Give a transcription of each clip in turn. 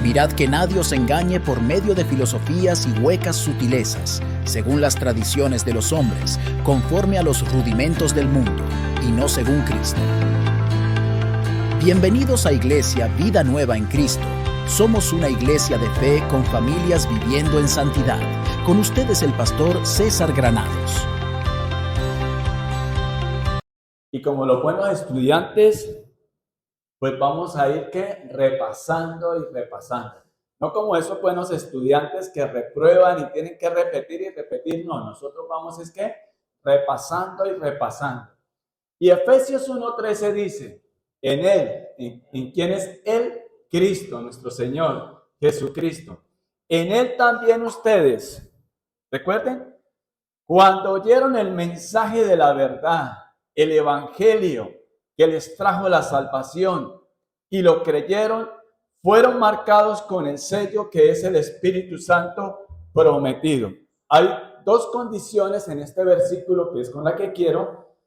Mirad que nadie os engañe por medio de filosofías y huecas sutilezas, según las tradiciones de los hombres, conforme a los rudimentos del mundo, y no según Cristo. Bienvenidos a Iglesia Vida Nueva en Cristo. Somos una iglesia de fe con familias viviendo en santidad. Con ustedes el pastor César Granados. Y como los buenos estudiantes, pues vamos a ir repasando y repasando. No como esos buenos estudiantes que reprueban y tienen que repetir y repetir. No, nosotros vamos repasando y repasando. Y Efesios 1:13 dice, en Él, ¿en quién es Él? Cristo, nuestro Señor, Jesucristo. En Él también ustedes, recuerden, cuando oyeron el mensaje de la verdad, el evangelio que les trajo la salvación y lo creyeron, fueron marcados con el sello que es el Espíritu Santo prometido. Hay dos condiciones en este versículo que es con la que quiero,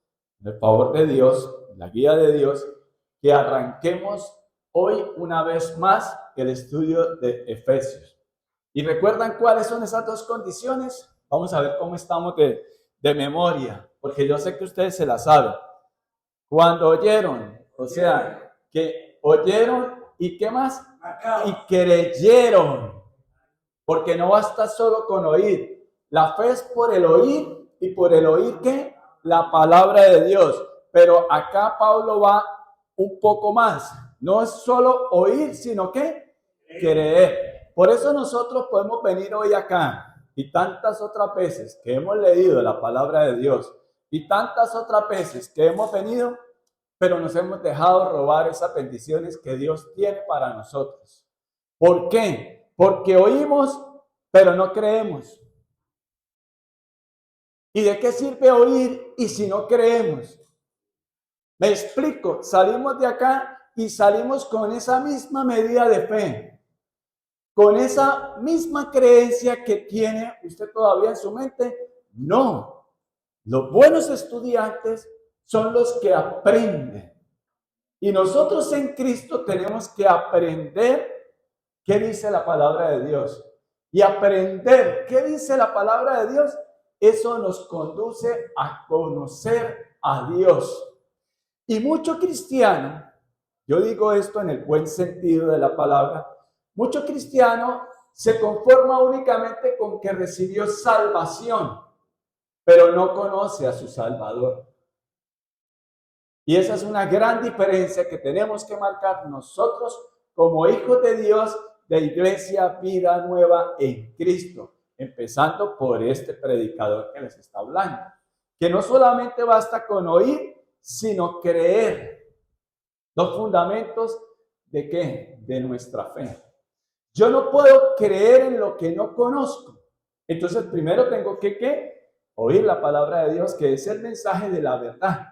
el favor de Dios, la guía de Dios, que arranquemos hoy una vez más el estudio de Efesios. ¿Y recuerdan cuáles son esas dos condiciones? Vamos a ver cómo estamos de memoria, porque yo sé que ustedes se la saben. Cuando oyeron, o sea, que oyeron y ¿qué más? Y creyeron, porque no basta solo con oír. La fe es por el oír y por el oír ¿qué? La palabra de Dios. Pero acá Pablo va un poco más. No es solo oír, sino que creer. Por eso nosotros podemos venir hoy acá y tantas otras veces que hemos leído la palabra de Dios y tantas otras veces que hemos venido, pero nos hemos dejado robar esas bendiciones que Dios tiene para nosotros. ¿Por qué? Porque oímos, pero no creemos. ¿Y de qué sirve oír y si no creemos? Me explico, salimos de acá y salimos con esa misma medida de fe, con esa misma creencia que tiene usted todavía en su mente. No, los buenos estudiantes son los que aprenden. Y nosotros en Cristo tenemos que aprender qué dice la palabra de Dios. Y aprender qué dice la palabra de Dios, eso nos conduce a conocer a Dios. Y mucho cristiano, yo digo esto en el buen sentido de la palabra, mucho cristiano se conforma únicamente con que recibió salvación, pero no conoce a su Salvador. Y esa es una gran diferencia que tenemos que marcar nosotros como hijos de Dios de Iglesia Vida Nueva en Cristo, empezando por este predicador que les está hablando, que no solamente basta con oír, sino creer. Los fundamentos ¿de qué? De nuestra fe. Yo no puedo creer en lo que no conozco. Entonces primero tengo que oír la palabra de Dios, que es el mensaje de la verdad.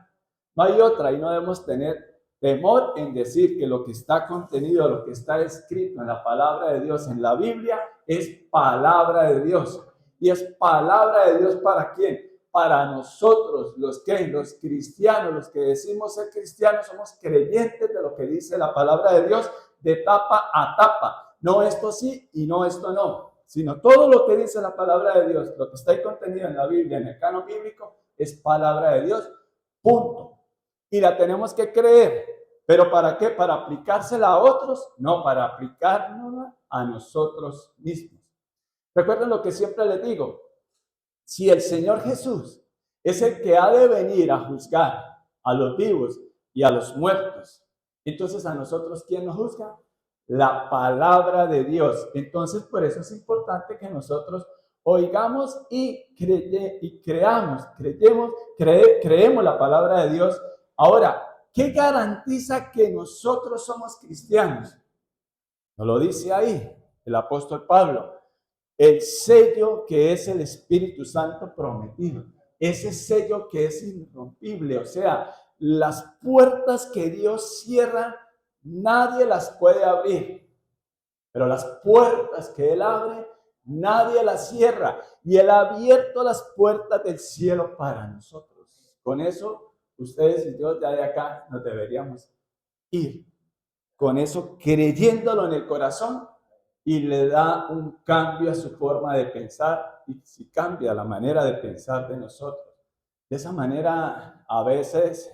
No hay otra, y no debemos tener temor en decir que lo que está contenido, lo que está escrito en la palabra de Dios, en la Biblia, es palabra de Dios. ¿Y es palabra de Dios para quién? Para nosotros, los cristianos, los que decimos ser cristianos, somos creyentes de lo que dice la palabra de Dios de tapa a tapa. No esto sí y no esto no, sino todo lo que dice la palabra de Dios, lo que está ahí contenido en la Biblia, en el canon bíblico, es palabra de Dios, punto. Y la tenemos que creer. ¿Pero para qué? ¿Para aplicársela a otros? No, para aplicárnosla a nosotros mismos. Recuerden lo que siempre les digo. Si el Señor Jesús es el que ha de venir a juzgar a los vivos y a los muertos, entonces a nosotros, ¿quién nos juzga? La palabra de Dios. Entonces, por eso es importante que nosotros oigamos y creemos la palabra de Dios. Ahora, ¿qué garantiza que nosotros somos cristianos? Nos lo dice ahí el apóstol Pablo. El sello que es el Espíritu Santo prometido. Ese sello que es irrompible. O sea, las puertas que Dios cierra, nadie las puede abrir. Pero las puertas que Él abre, nadie las cierra. Y Él ha abierto las puertas del cielo para nosotros. Con eso, ustedes y yo ya de acá nos deberíamos ir. Con eso, creyéndolo en el corazón, y le da un cambio a su forma de pensar y si cambia la manera de pensar de nosotros. De esa manera, a veces,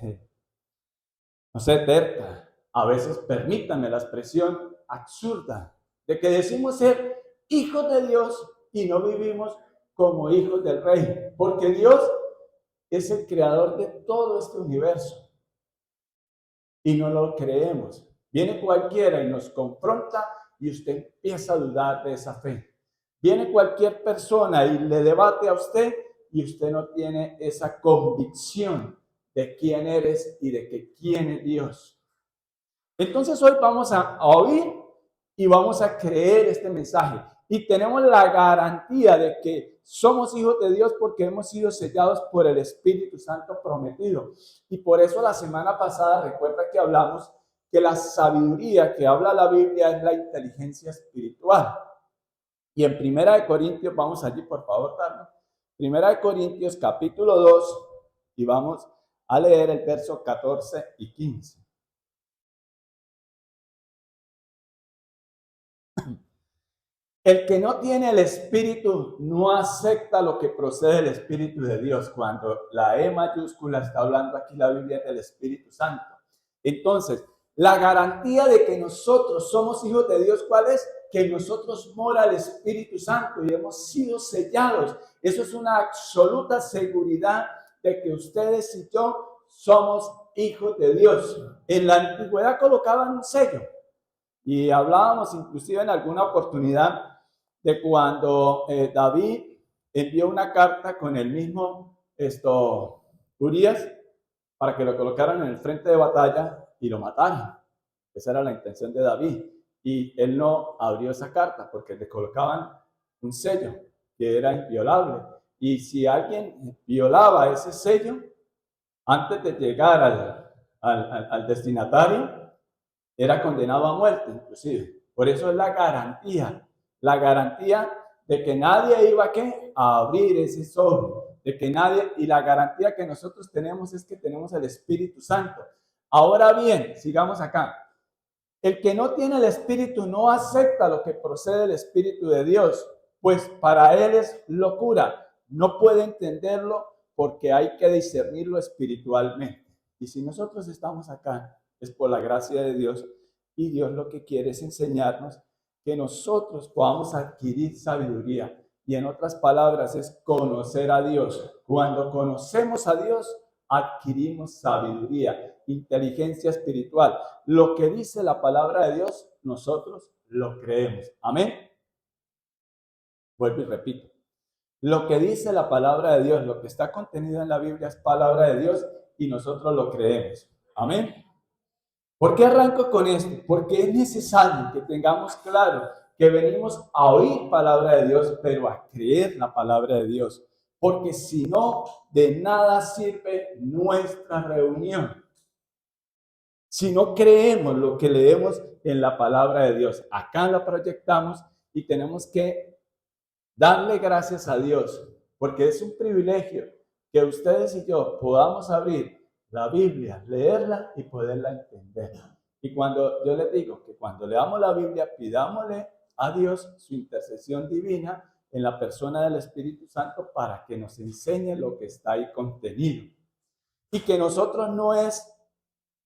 no sé, terca, a veces, permítanme la expresión absurda, de que decimos ser hijos de Dios y no vivimos como hijos del Rey, porque Dios es el creador de todo este universo y no lo creemos. Viene cualquiera y nos confronta y usted empieza a dudar de esa fe. Viene cualquier persona y le debate a usted y usted no tiene esa convicción de quién eres y de que quién es Dios. Entonces hoy vamos a oír y vamos a creer este mensaje. Y tenemos la garantía de que somos hijos de Dios porque hemos sido sellados por el Espíritu Santo prometido. Y por eso la semana pasada, recuerda que hablamos que la sabiduría que habla la Biblia es la inteligencia espiritual. Y en Primera de Corintios, vamos allí por favor, Carlos. Primera de Corintios capítulo 2 y vamos a leer el verso 14 y 15. El que no tiene el Espíritu no acepta lo que procede del Espíritu de Dios. Cuando la E mayúscula está hablando aquí la Biblia del Espíritu Santo. Entonces, la garantía de que nosotros somos hijos de Dios, ¿cuál es? Que en nosotros mora el Espíritu Santo y hemos sido sellados. Eso es una absoluta seguridad de que ustedes y yo somos hijos de Dios. En la antigüedad colocaban un sello y hablábamos inclusive en alguna oportunidad de cuando David envió una carta con el mismo Urías para que lo colocaran en el frente de batalla y lo mataran. Esa era la intención de David. Y él no abrió esa carta porque le colocaban un sello que era inviolable. Y si alguien violaba ese sello, antes de llegar al destinatario, era condenado a muerte, inclusive. Por eso es la garantía de que nadie iba a abrir ese sobre, de que nadie, y la garantía que nosotros tenemos es que tenemos el Espíritu Santo. Ahora bien, sigamos acá. El que no tiene el Espíritu no acepta lo que procede del Espíritu de Dios, pues para él es locura. No puede entenderlo porque hay que discernirlo espiritualmente. Y si nosotros estamos acá, es por la gracia de Dios, y Dios lo que quiere es enseñarnos que nosotros podamos adquirir sabiduría. Y en otras palabras, es conocer a Dios. Cuando conocemos a Dios, adquirimos sabiduría, inteligencia espiritual. Lo que dice la palabra de Dios, nosotros lo creemos. Amén. Vuelvo y repito. Lo que dice la palabra de Dios, lo que está contenido en la Biblia es palabra de Dios y nosotros lo creemos. Amén. ¿Por qué arranco con esto? Porque es necesario que tengamos claro que venimos a oír palabra de Dios, pero a creer la palabra de Dios. Porque si no, de nada sirve nuestra reunión. Si no creemos lo que leemos en la palabra de Dios, acá la proyectamos y tenemos que darle gracias a Dios, porque es un privilegio que ustedes y yo podamos abrir la Biblia, leerla y poderla entender. Y cuando yo les digo que cuando leamos la Biblia, pidámosle a Dios su intercesión divina en la persona del Espíritu Santo para que nos enseñe lo que está ahí contenido. Y que nosotros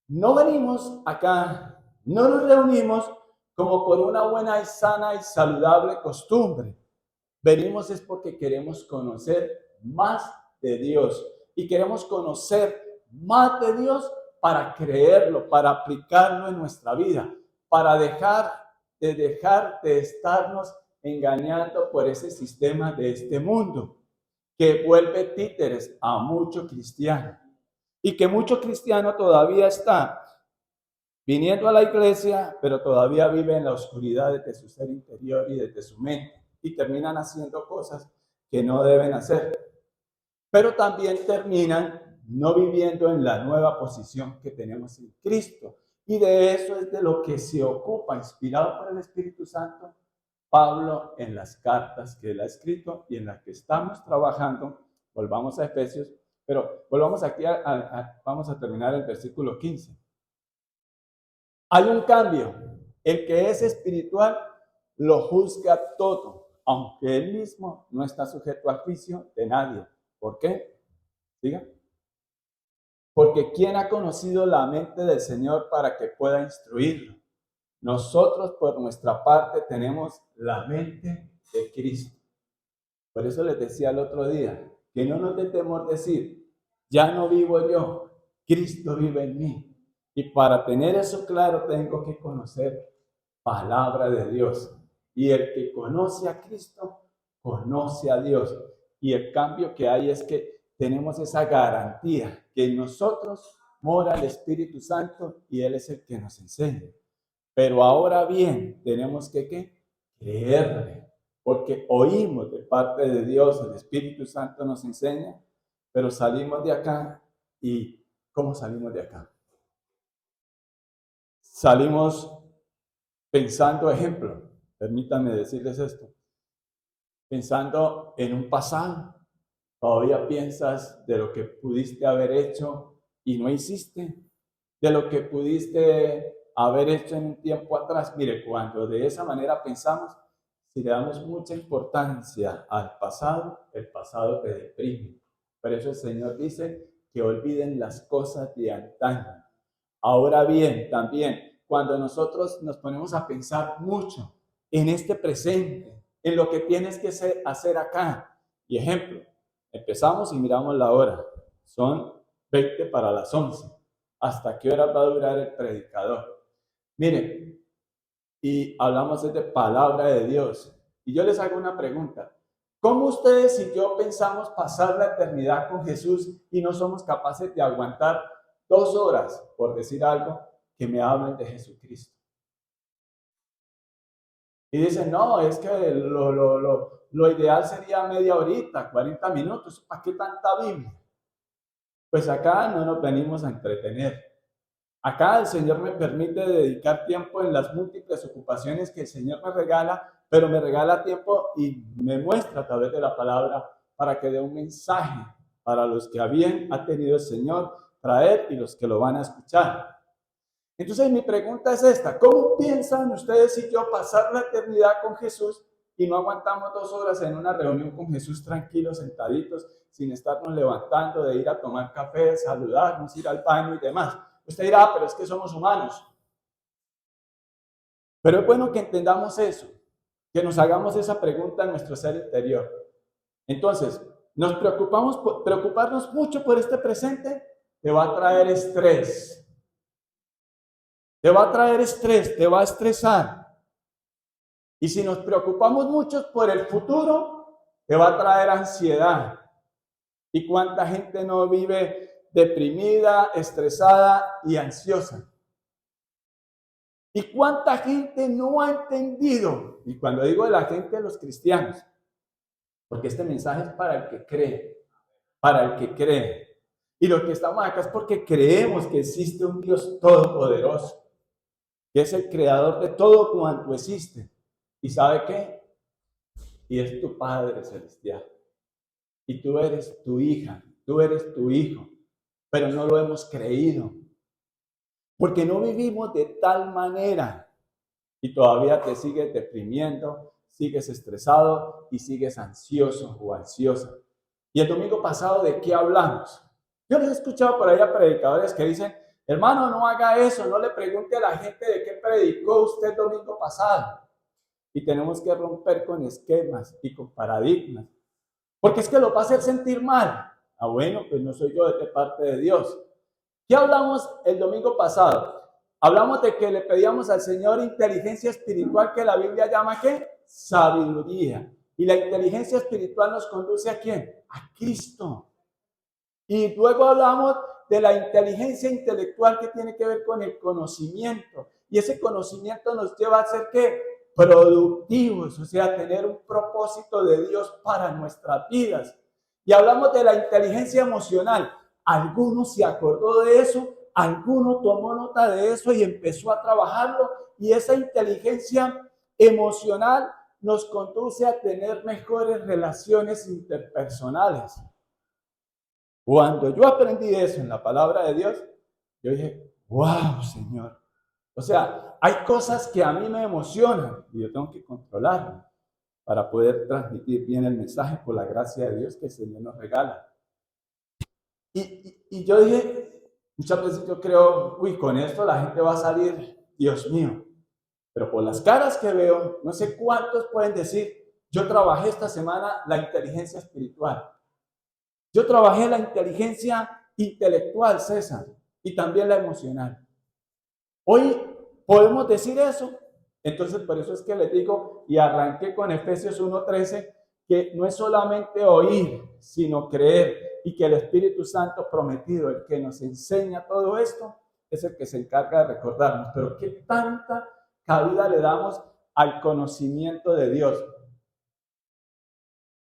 no venimos acá, no nos reunimos como por una buena y sana y saludable costumbre. Venimos es porque queremos conocer más de Dios y queremos conocer más de Dios para creerlo, para aplicarlo en nuestra vida, para dejar de estarnos engañando por ese sistema de este mundo que vuelve títeres a mucho cristiano y que mucho cristiano todavía está viniendo a la iglesia, pero todavía vive en la oscuridad de su ser interior y de su mente y terminan haciendo cosas que no deben hacer, pero también terminan no viviendo en la nueva posición que tenemos en Cristo. Y de eso es de lo que se ocupa, inspirado por el Espíritu Santo, Pablo en las cartas que él ha escrito y en las que estamos trabajando. Volvamos a Efesios, pero volvamos aquí, vamos a terminar el versículo 15. Hay un cambio. El que es espiritual lo juzga todo, aunque él mismo no está sujeto al juicio de nadie. ¿Por qué? Diga. Porque ¿quién ha conocido la mente del Señor para que pueda instruirlo? Nosotros, por nuestra parte, tenemos la mente de Cristo. Por eso les decía el otro día, que no nos dé temor decir, ya no vivo yo, Cristo vive en mí. Y para tener eso claro, tengo que conocer palabra de Dios. Y el que conoce a Cristo, conoce a Dios. Y el cambio que hay es que tenemos esa garantía que en nosotros mora el Espíritu Santo y Él es el que nos enseña. Pero ahora bien, tenemos que ¿qué? Creerle, porque oímos de parte de Dios, el Espíritu Santo nos enseña, pero salimos de acá y ¿cómo salimos de acá? Salimos pensando, ejemplo, permítanme decirles esto, pensando en un pasado. Todavía piensas de lo que pudiste haber hecho y no hiciste, de lo que pudiste haber hecho en un tiempo atrás. Mire, cuando de esa manera pensamos, si le damos mucha importancia al pasado, el pasado te deprime. Por eso el Señor dice que olviden las cosas de antaño. Ahora bien, también, cuando nosotros nos ponemos a pensar mucho en este presente, en lo que tienes que hacer acá, y ejemplo, empezamos y miramos la hora, son 20 para las 11. ¿Hasta qué hora va a durar el predicador? Miren, y hablamos de palabra de Dios. Y yo les hago una pregunta. ¿Cómo ustedes y yo pensamos pasar la eternidad con Jesús y no somos capaces de aguantar 2 horas, por decir algo, que me hablen de Jesucristo? Y dicen, no, es que lo ideal sería media horita, 40 minutos. ¿Para qué tanta Biblia? Pues acá no nos venimos a entretener. Acá el Señor me permite dedicar tiempo en las múltiples ocupaciones que el Señor me regala, pero me regala tiempo y me muestra a través de la palabra para que dé un mensaje para los que ha tenido el Señor traer y los que lo van a escuchar. Entonces mi pregunta es esta: ¿cómo piensan ustedes y yo pasar la eternidad con Jesús y no aguantamos 2 horas en una reunión con Jesús tranquilos, sentaditos, sin estarnos levantando, de ir a tomar café, saludarnos, ir al baño y demás? Usted dirá, pero es que somos humanos. Pero es bueno que entendamos eso, que nos hagamos esa pregunta en nuestro ser interior. Entonces, preocuparnos mucho por este presente te va a traer estrés. Te va a traer estrés, te va a estresar. Y si nos preocupamos mucho por el futuro, te va a traer ansiedad. ¿Y cuánta gente no vive deprimida, estresada y ansiosa? ¿Y cuánta gente no ha entendido? Y cuando digo de la gente, los cristianos, porque este mensaje es para el que cree, para el que cree. Y lo que estamos acá es porque creemos que existe un Dios todopoderoso, que es el creador de todo cuanto existe. ¿Y sabe qué? Y es tu Padre celestial. Y tú eres tu hija, tú eres tu hijo, pero no lo hemos creído. Porque no vivimos de tal manera y todavía te sigues deprimiendo, sigues estresado y sigues ansioso o ansiosa. Y el domingo pasado, ¿de qué hablamos? Yo les he escuchado por ahí a predicadores que dicen, hermano, no haga eso, no le pregunte a la gente de qué predicó usted el domingo pasado. Y tenemos que romper con esquemas y con paradigmas, porque es que lo va a hacer sentir mal. Ah, bueno, pues no soy yo, de parte de Dios. ¿Qué hablamos el domingo pasado? Hablamos de que le pedíamos al Señor inteligencia espiritual, que la Biblia llama ¿qué? Sabiduría. Y la inteligencia espiritual nos conduce ¿a quién? A Cristo. Y luego hablamos de la inteligencia intelectual, que tiene que ver con el conocimiento. Y ese conocimiento nos lleva a ser ¿qué? Productivos, o sea, tener un propósito de Dios para nuestras vidas. Y hablamos de la inteligencia emocional. Alguno se acordó de eso, alguno tomó nota de eso y empezó a trabajarlo. Y esa inteligencia emocional nos conduce a tener mejores relaciones interpersonales. Cuando yo aprendí eso en la palabra de Dios, yo dije, wow, Señor, O sea, hay cosas que a mí me emocionan y yo tengo que controlarme para poder transmitir bien el mensaje por la gracia de Dios que el Señor nos regala. Y yo dije, muchas veces yo creo, uy, con esto la gente va a salir, Dios mío. Pero por las caras que veo, no sé cuántos pueden decir, yo trabajé esta semana la inteligencia espiritual. Yo trabajé la inteligencia intelectual, César, y también la emocional. Hoy podemos decir eso. Entonces, por eso es que les digo, y arranqué con Efesios 1:13, que no es solamente oír, sino creer, y que el Espíritu Santo prometido, el que nos enseña todo esto, es el que se encarga de recordarnos. Pero qué tanta cabida le damos al conocimiento de Dios.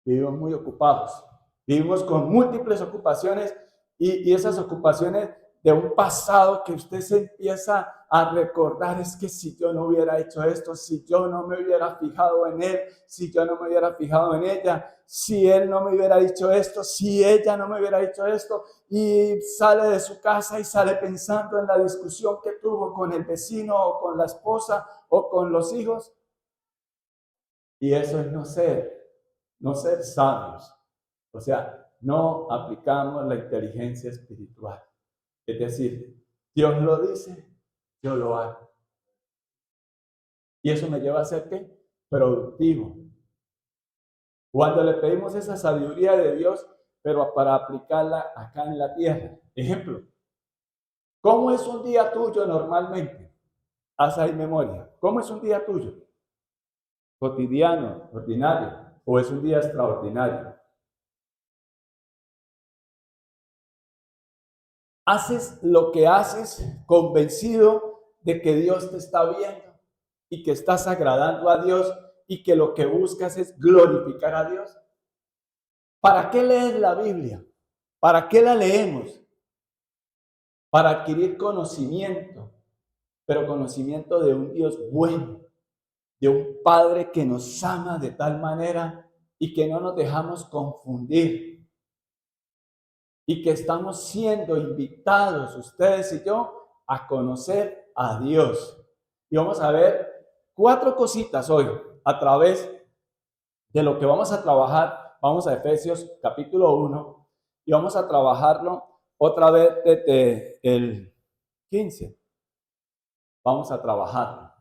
Vivimos muy ocupados, vivimos con múltiples ocupaciones y esas ocupaciones de un pasado que usted se empieza a recordar, es que si yo no hubiera hecho esto, si yo no me hubiera fijado en él, si yo no me hubiera fijado en ella, si él no me hubiera dicho esto, si ella no me hubiera dicho esto, y sale de su casa y sale pensando en la discusión que tuvo con el vecino o con la esposa o con los hijos. Y eso es no ser sabios. O sea, no aplicamos la inteligencia espiritual. Es decir, Dios lo dice, yo lo hago. Y eso me lleva a ser ¿qué? Productivo. Cuando le pedimos esa sabiduría de Dios, pero para aplicarla acá en la tierra. Ejemplo, ¿cómo es un día tuyo normalmente? Haz ahí memoria. ¿Cómo es un día tuyo? ¿Cotidiano, ordinario? ¿O es un día extraordinario? Haces lo que haces convencido de que Dios te está viendo y que estás agradando a Dios y que lo que buscas es glorificar a Dios. ¿Para qué lees la Biblia? ¿Para qué la leemos? Para adquirir conocimiento, pero conocimiento de un Dios bueno, de un Padre que nos ama de tal manera y que no nos dejamos confundir. Y que estamos siendo invitados, ustedes y yo, a conocer a Dios. Y vamos a ver 4 cositas hoy a través de lo que vamos a trabajar. Vamos a Efesios capítulo 1 y vamos a trabajarlo otra vez desde el 15. Vamos a trabajarlo.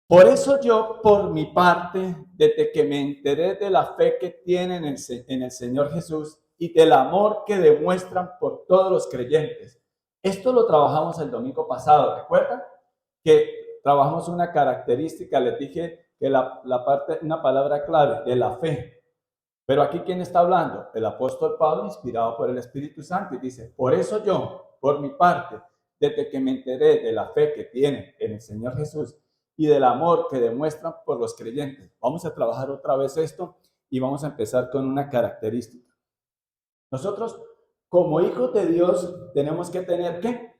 Por eso yo, por mi parte, desde que me enteré de la fe que tienen en el Señor Jesús y del amor que demuestran por todos los creyentes. Esto lo trabajamos el domingo pasado, ¿recuerdan? Que trabajamos una característica, les dije que una palabra clave de la fe. Pero aquí, ¿quién está hablando? El apóstol Pablo, inspirado por el Espíritu Santo, y dice, por eso yo, por mi parte, desde que me enteré de la fe que tienen en el Señor Jesús y del amor que demuestran por los creyentes. Vamos a trabajar otra vez esto y vamos a empezar con una característica. Nosotros, como hijos de Dios, tenemos que tener ¿qué?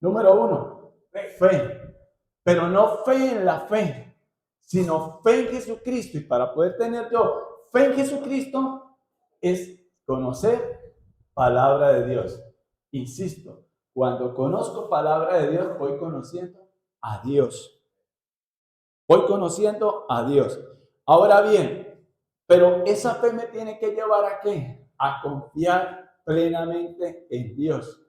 Número 1, fe. Pero no fe en la fe, sino fe en Jesucristo. Y para poder tener yo fe en Jesucristo es conocer palabra de Dios. Insisto, cuando conozco palabra de Dios, voy conociendo a Dios. Voy conociendo a Dios. Ahora bien, pero esa fe me tiene que llevar ¿a qué? A confiar plenamente en Dios.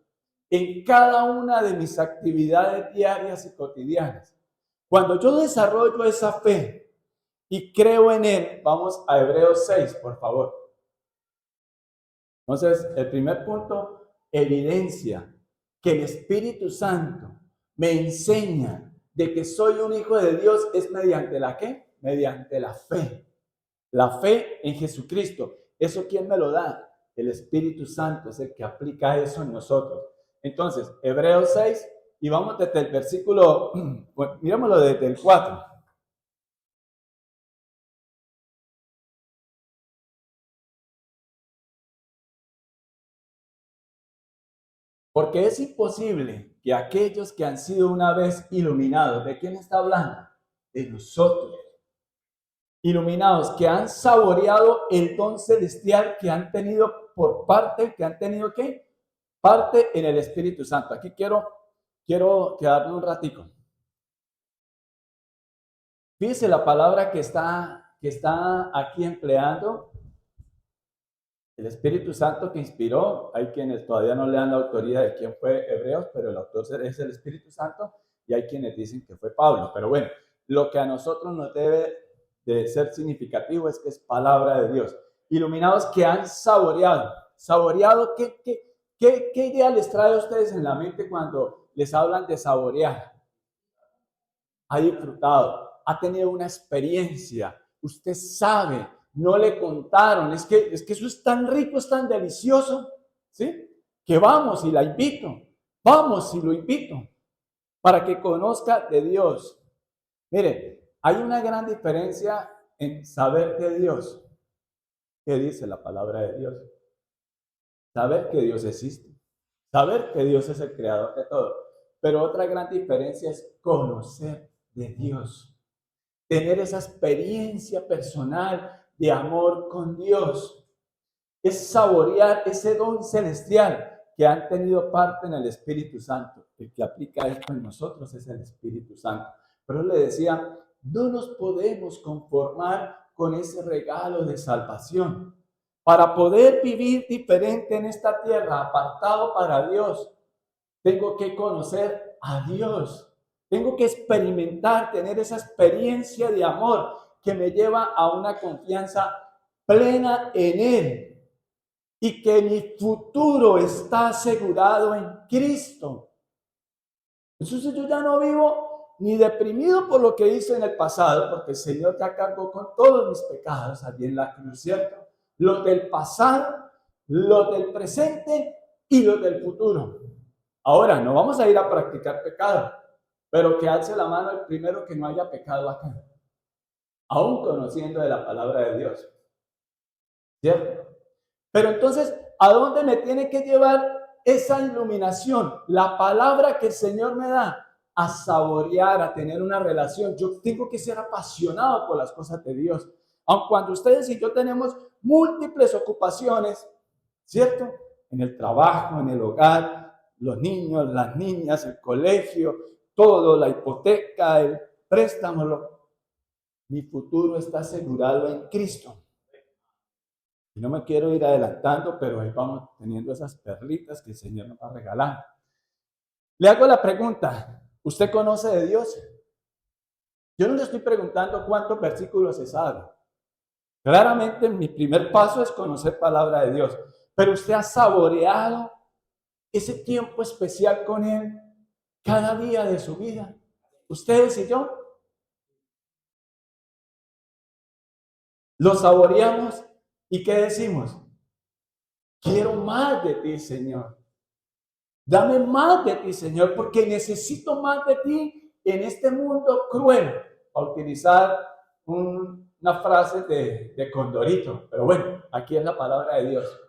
En cada una de mis actividades diarias y cotidianas. Cuando yo desarrollo esa fe y creo en Él, vamos a Hebreos 6, por favor. Entonces, el primer punto, evidencia que el Espíritu Santo me enseña de que soy un hijo de Dios es mediante ¿la qué? Mediante la fe. La fe en Jesucristo. ¿Eso quién me lo da? El Espíritu Santo es el que aplica eso en nosotros. Entonces, Hebreos 6, y vamos desde el versículo, bueno, mirémoslo desde el 4. Porque es imposible que aquellos que han sido una vez iluminados, ¿de quién está hablando? De nosotros. Iluminados, que han saboreado el don celestial que han tenido por parte, que han tenido ¿qué? Parte en el Espíritu Santo. Aquí quiero quiero quedarme un ratico. Fíjese la palabra que está aquí empleando. El Espíritu Santo que inspiró, hay quienes todavía no le dan la autoría de quién fue Hebreos, pero el autor es el Espíritu Santo, y hay quienes dicen que fue Pablo. Pero bueno, lo que a nosotros nos debe de ser significativo es que es palabra de Dios. Iluminados que han saboreado. Saboreado, ¿qué idea les trae a ustedes en la mente cuando les hablan de saborear? Ha disfrutado, ha tenido una experiencia, usted sabe, no le contaron, es que eso es tan rico, es tan delicioso, ¿sí? Que vamos y la invito, vamos y lo invito, para que conozca de Dios. Mire, hay una gran diferencia en saber de Dios. ¿Qué dice la palabra de Dios? Saber que Dios existe, saber que Dios es el creador de todo, pero otra gran diferencia es conocer de Dios. Tener esa experiencia personal de amor con Dios. Es saborear ese don celestial que han tenido parte en el Espíritu Santo. El que aplica esto en nosotros es el Espíritu Santo. Pero le decía, no nos podemos conformar con ese regalo de salvación. Para poder vivir diferente en esta tierra, apartado para Dios, tengo que conocer a Dios. Tengo que experimentar, tener esa experiencia de amor que me lleva a una confianza plena en Él y que mi futuro está asegurado en Cristo. Entonces yo ya no vivo ni deprimido por lo que hice en el pasado, porque el Señor ya cargó con todos mis pecados allí en la cruz, ¿cierto? Los del pasado, los del presente y los del futuro. Ahora, no vamos a ir a practicar pecado, pero que alce la mano el primero que no haya pecado acá, aún conociendo de la palabra de Dios, ¿cierto? Pero entonces, ¿a dónde me tiene que llevar esa iluminación? La palabra que el Señor me da, a saborear, a tener una relación. Yo tengo que ser apasionado por las cosas de Dios. Aun cuando ustedes y yo tenemos múltiples ocupaciones, ¿cierto? En el trabajo, en el hogar, los niños, las niñas, el colegio, todo, la hipoteca, el préstamo, mi futuro está asegurado en Cristo. Y no me quiero ir adelantando, pero ahí vamos teniendo esas perlitas que el Señor nos va regalando. Le hago la pregunta, ¿usted conoce de Dios? Yo no le estoy preguntando cuántos versículos se sabe. Claramente mi primer paso es conocer palabra de Dios, pero usted ha saboreado ese tiempo especial con Él cada día de su vida. Ustedes y yo lo saboreamos y ¿qué decimos? Quiero más de ti, Señor. Dame más de ti, Señor, porque necesito más de ti en este mundo cruel. A utilizar una frase de Condorito, pero bueno, aquí es la palabra de Dios.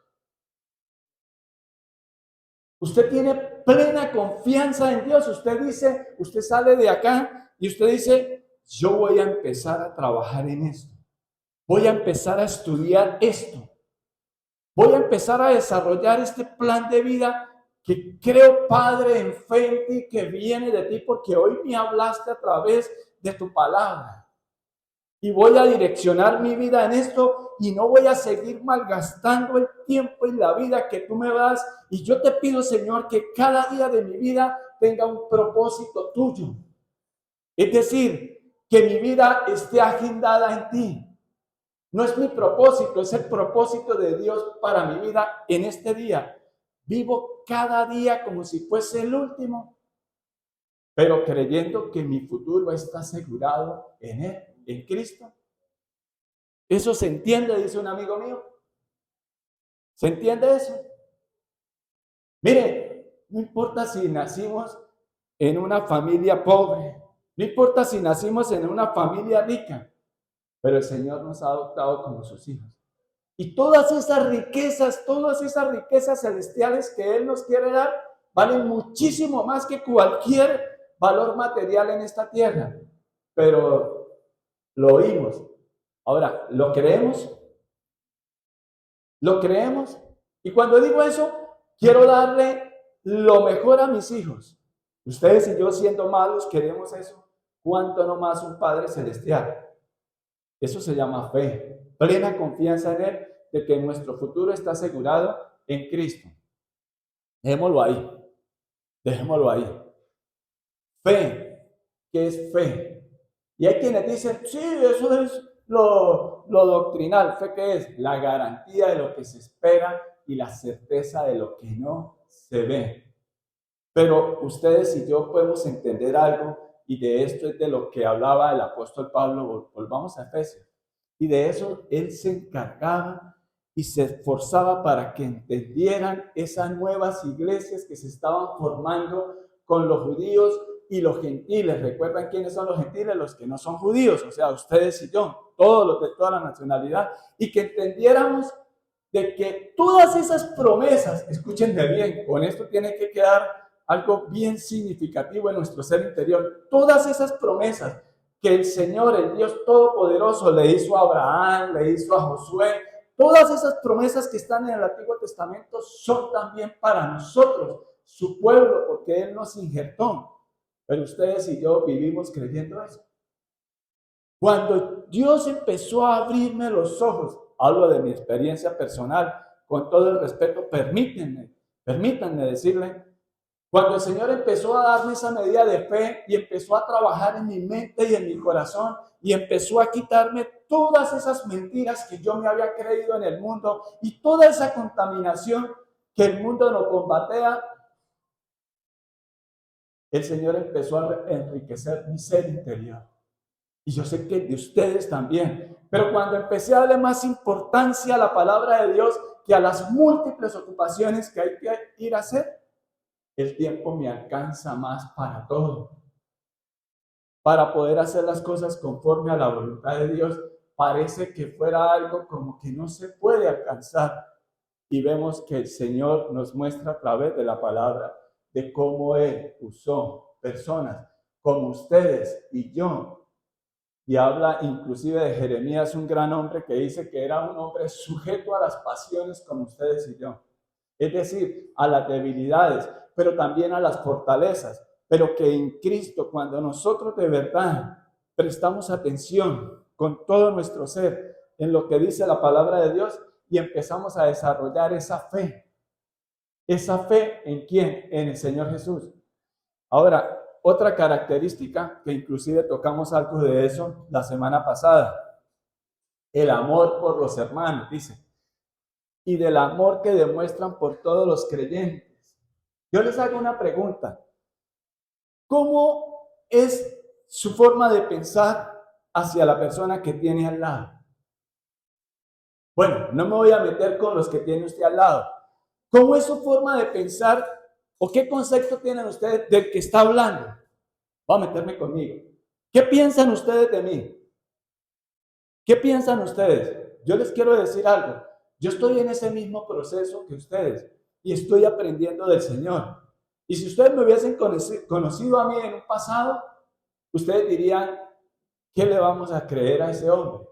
Usted tiene plena confianza en Dios. Usted dice, usted sale de acá y usted dice, yo voy a empezar a trabajar en esto. Voy a empezar a estudiar esto. Voy a empezar a desarrollar este plan de vida que creo, Padre, en fe en ti, que viene de ti, porque hoy me hablaste a través de tu palabra. Y voy a direccionar mi vida en esto y no voy a seguir malgastando el tiempo y la vida que tú me das. Y yo te pido, Señor, que cada día de mi vida tenga un propósito tuyo. Es decir, que mi vida esté agendada en ti. No es mi propósito, es el propósito de Dios para mi vida en este día. Vivo cada día como si fuese el último, pero creyendo que mi futuro está asegurado en Él, en Cristo. ¿Eso se entiende? Dice un amigo mío. ¿Se entiende eso? Mire, no importa si nacimos en una familia pobre, no importa si nacimos en una familia rica, pero el Señor nos ha adoptado como sus hijos. Y todas esas riquezas celestiales que Él nos quiere dar, valen muchísimo más que cualquier valor material en esta tierra. Pero lo oímos. Ahora, ¿lo creemos? ¿Lo creemos? Y cuando digo eso, quiero darle lo mejor a mis hijos. Ustedes y yo siendo malos queremos eso. ¿Cuánto no más un Padre Celestial? Eso se llama fe. Plena confianza en Él de que nuestro futuro está asegurado en Cristo. Dejémoslo ahí. Dejémoslo ahí. Fe. ¿Qué es fe? Y hay quienes dicen, sí, eso es lo doctrinal. ¿Fe qué es? La garantía de lo que se espera y la certeza de lo que no se ve. Pero ustedes y yo podemos entender algo, y de esto es de lo que hablaba el apóstol Pablo. Volvamos a Efesios. Y de eso él se encargaba y se esforzaba para que entendieran esas nuevas iglesias que se estaban formando con los judíos y los gentiles. ¿Recuerdan quiénes son los gentiles? Los que no son judíos, o sea, ustedes y yo, todos los de toda la nacionalidad, y que entendiéramos de que todas esas promesas, escúchenme bien, con esto tiene que quedar algo bien significativo en nuestro ser interior. Todas esas promesas que el Señor, el Dios Todopoderoso, le hizo a Abraham, le hizo a Josué, todas esas promesas que están en el Antiguo Testamento son también para nosotros, su pueblo, porque Él nos injertó. Pero ustedes y yo vivimos creyendo eso. Cuando Dios empezó a abrirme los ojos, hablo de mi experiencia personal, con todo el respeto, permítanme decirle, cuando el Señor empezó a darme esa medida de fe y empezó a trabajar en mi mente y en mi corazón y empezó a quitarme todas esas mentiras que yo me había creído en el mundo y toda esa contaminación que el mundo nos combatea, el Señor empezó a enriquecer mi ser interior. Y yo sé que de ustedes también. Pero cuando empecé a darle más importancia a la palabra de Dios que a las múltiples ocupaciones que hay que ir a hacer, el tiempo me alcanza más para todo. Para poder hacer las cosas conforme a la voluntad de Dios, parece que fuera algo como que no se puede alcanzar. Y vemos que el Señor nos muestra a través de la palabra de cómo Él usó personas como ustedes y yo. Y habla inclusive de Jeremías, un gran hombre que dice que era un hombre sujeto a las pasiones como ustedes y yo. Es decir, a las debilidades, pero también a las fortalezas. Pero que en Cristo, cuando nosotros de verdad prestamos atención con todo nuestro ser en lo que dice la palabra de Dios y empezamos a desarrollar esa fe. ¿Esa fe en quién? En el Señor Jesús. Ahora, otra característica, que inclusive tocamos algo de eso la semana pasada, el amor por los hermanos, dice, y del amor que demuestran por todos los creyentes. Yo les hago una pregunta. ¿Cómo es su forma de pensar hacia la persona que tiene al lado? Bueno, no me voy a meter con los que tiene usted al lado. ¿Cómo es su forma de pensar o qué concepto tienen ustedes del que está hablando? Voy a meterme conmigo. ¿Qué piensan ustedes de mí? ¿Qué piensan ustedes? Yo les quiero decir algo. Yo estoy en ese mismo proceso que ustedes y estoy aprendiendo del Señor. Y si ustedes me hubiesen conocido a mí en un pasado, ustedes dirían, ¿qué le vamos a creer a ese hombre?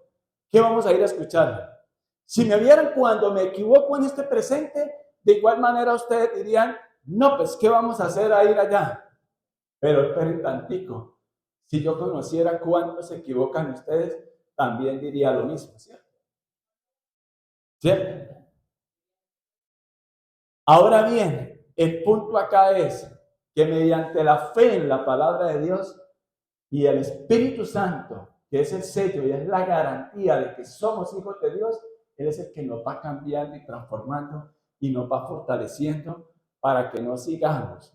¿Qué vamos a ir a escuchar? Si me vieran cuando me equivoco en este presente, de igual manera ustedes dirían, no, pues, ¿qué vamos a hacer a ir allá? Pero esperen tantico. Si yo conociera cuántos se equivocan ustedes, también diría lo mismo, ¿cierto? ¿Cierto? Ahora bien, el punto acá es que mediante la fe en la palabra de Dios y el Espíritu Santo, que es el sello y es la garantía de que somos hijos de Dios, Él es el que nos va cambiando y transformando y nos va fortaleciendo para que no sigamos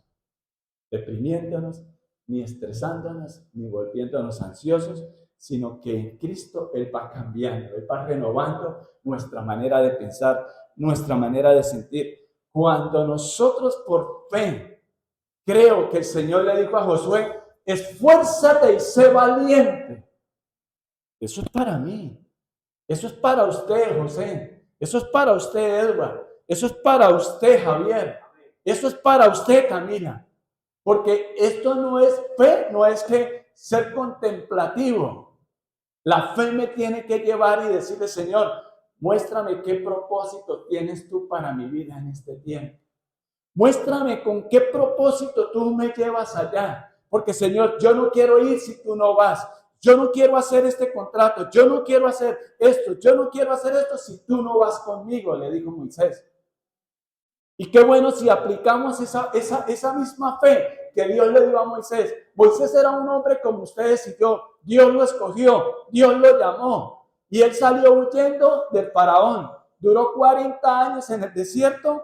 deprimiéndonos, ni estresándonos, ni volviéndonos ansiosos, sino que en Cristo Él va cambiando, Él va renovando nuestra manera de pensar, nuestra manera de sentir. Cuando nosotros por fe, creo que el Señor le dijo a Josué, esfuérzate y sé valiente. Eso es para mí. Eso es para usted, José. Eso es para usted, Edward. Eso es para usted, Javier. Eso es para usted, Camila. Porque esto no es fe, no es que ser contemplativo. La fe me tiene que llevar y decirle, Señor, muéstrame qué propósito tienes tú para mi vida en este tiempo. Muéstrame con qué propósito tú me llevas allá. Porque Señor, yo no quiero ir si tú no vas. Yo no quiero hacer este contrato. Yo no quiero hacer esto. Yo no quiero hacer esto si tú no vas conmigo, le dijo Moisés. Y qué bueno si aplicamos esa misma fe que Dios le dio a Moisés. Moisés era un hombre como ustedes y yo. Dios lo escogió, Dios lo llamó. Y él salió huyendo del faraón. Duró 40 años en el desierto,